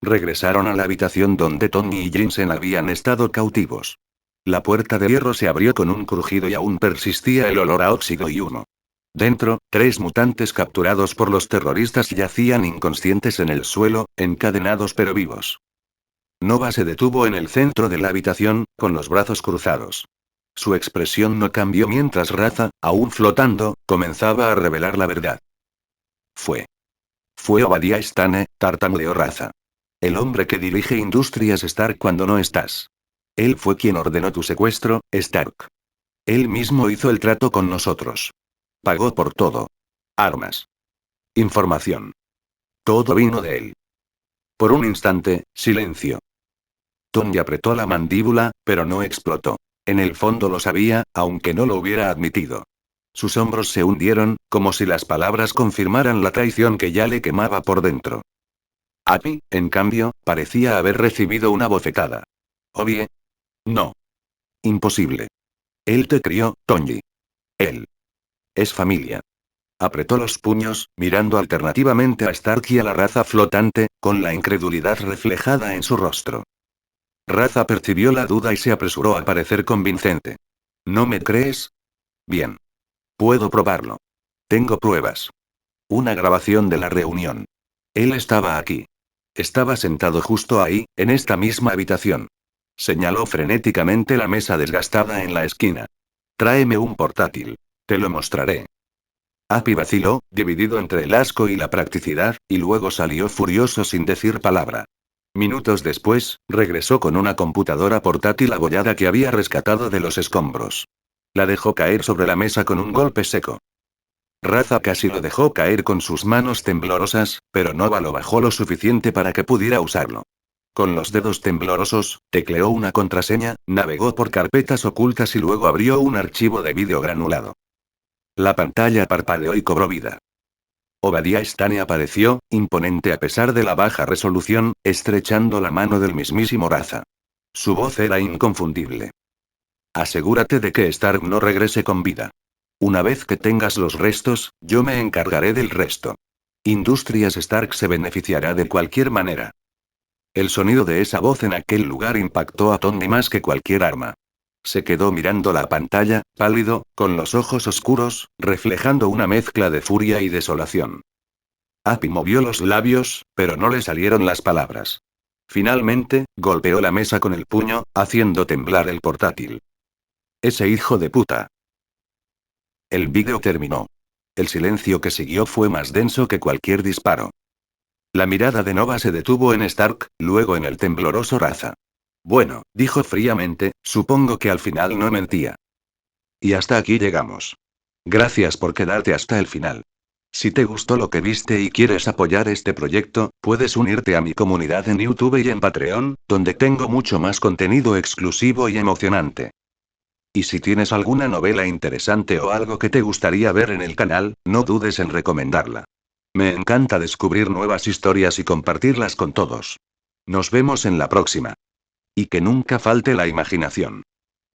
Regresaron a la habitación donde Tony y Jinsen habían estado cautivos. La puerta de hierro se abrió con un crujido y aún persistía el olor a óxido y humo. Dentro, 3 mutantes capturados por los terroristas yacían inconscientes en el suelo, encadenados pero vivos. Nova se detuvo en el centro de la habitación, con los brazos cruzados. Su expresión no cambió mientras Raza, aún flotando, comenzaba a revelar la verdad. Fue Obadiah Stane, tartamudeó Raza. El hombre que dirige Industrias Stark cuando no estás. Él fue quien ordenó tu secuestro, Stark. Él mismo hizo el trato con nosotros. Pagó por todo. Armas. Información. Todo vino de él. Por un instante, silencio. Tony apretó la mandíbula, pero no explotó. En el fondo lo sabía, aunque no lo hubiera admitido. Sus hombros se hundieron, como si las palabras confirmaran la traición que ya le quemaba por dentro. Api, en cambio, parecía haber recibido una bofetada. Obvie. No. Imposible. Él te crió, Tony. Él. Es familia. Apretó los puños, mirando alternativamente a Stark y a la Raza flotante, con la incredulidad reflejada en su rostro. Raza percibió la duda y se apresuró a parecer convincente. ¿No me crees? Bien. Puedo probarlo. Tengo pruebas. Una grabación de la reunión. Él estaba aquí. Estaba sentado justo ahí, en esta misma habitación. Señaló frenéticamente la mesa desgastada en la esquina. Tráeme un portátil. Te lo mostraré. Api vaciló, dividido entre el asco y la practicidad, y luego salió furioso sin decir palabra. Minutos después, regresó con una computadora portátil abollada que había rescatado de los escombros. La dejó caer sobre la mesa con un golpe seco. Raza casi lo dejó caer con sus manos temblorosas, pero Nova lo bajó lo suficiente para que pudiera usarlo. Con los dedos temblorosos, tecleó una contraseña, navegó por carpetas ocultas y luego abrió un archivo de vídeo granulado. La pantalla parpadeó y cobró vida. Obadiah Stane apareció, imponente a pesar de la baja resolución, estrechando la mano del mismísimo Raza. Su voz era inconfundible. Asegúrate de que Stark no regrese con vida. Una vez que tengas los restos, yo me encargaré del resto. Industrias Stark se beneficiará de cualquier manera. El sonido de esa voz en aquel lugar impactó a Tony más que cualquier arma. Se quedó mirando la pantalla, pálido, con los ojos oscuros, reflejando una mezcla de furia y desolación. Happy movió los labios, pero no le salieron las palabras. Finalmente, golpeó la mesa con el puño, haciendo temblar el portátil. Ese hijo de puta. El vídeo terminó. El silencio que siguió fue más denso que cualquier disparo. La mirada de Nova se detuvo en Stark, luego en el tembloroso Raza. Bueno, dijo fríamente, supongo que al final no mentía. Y hasta aquí llegamos. Gracias por quedarte hasta el final. Si te gustó lo que viste y quieres apoyar este proyecto, puedes unirte a mi comunidad en YouTube y en Patreon, donde tengo mucho más contenido exclusivo y emocionante. Y si tienes alguna novela interesante o algo que te gustaría ver en el canal, no dudes en recomendarla. Me encanta descubrir nuevas historias y compartirlas con todos. Nos vemos en la próxima. Y que nunca falte la imaginación.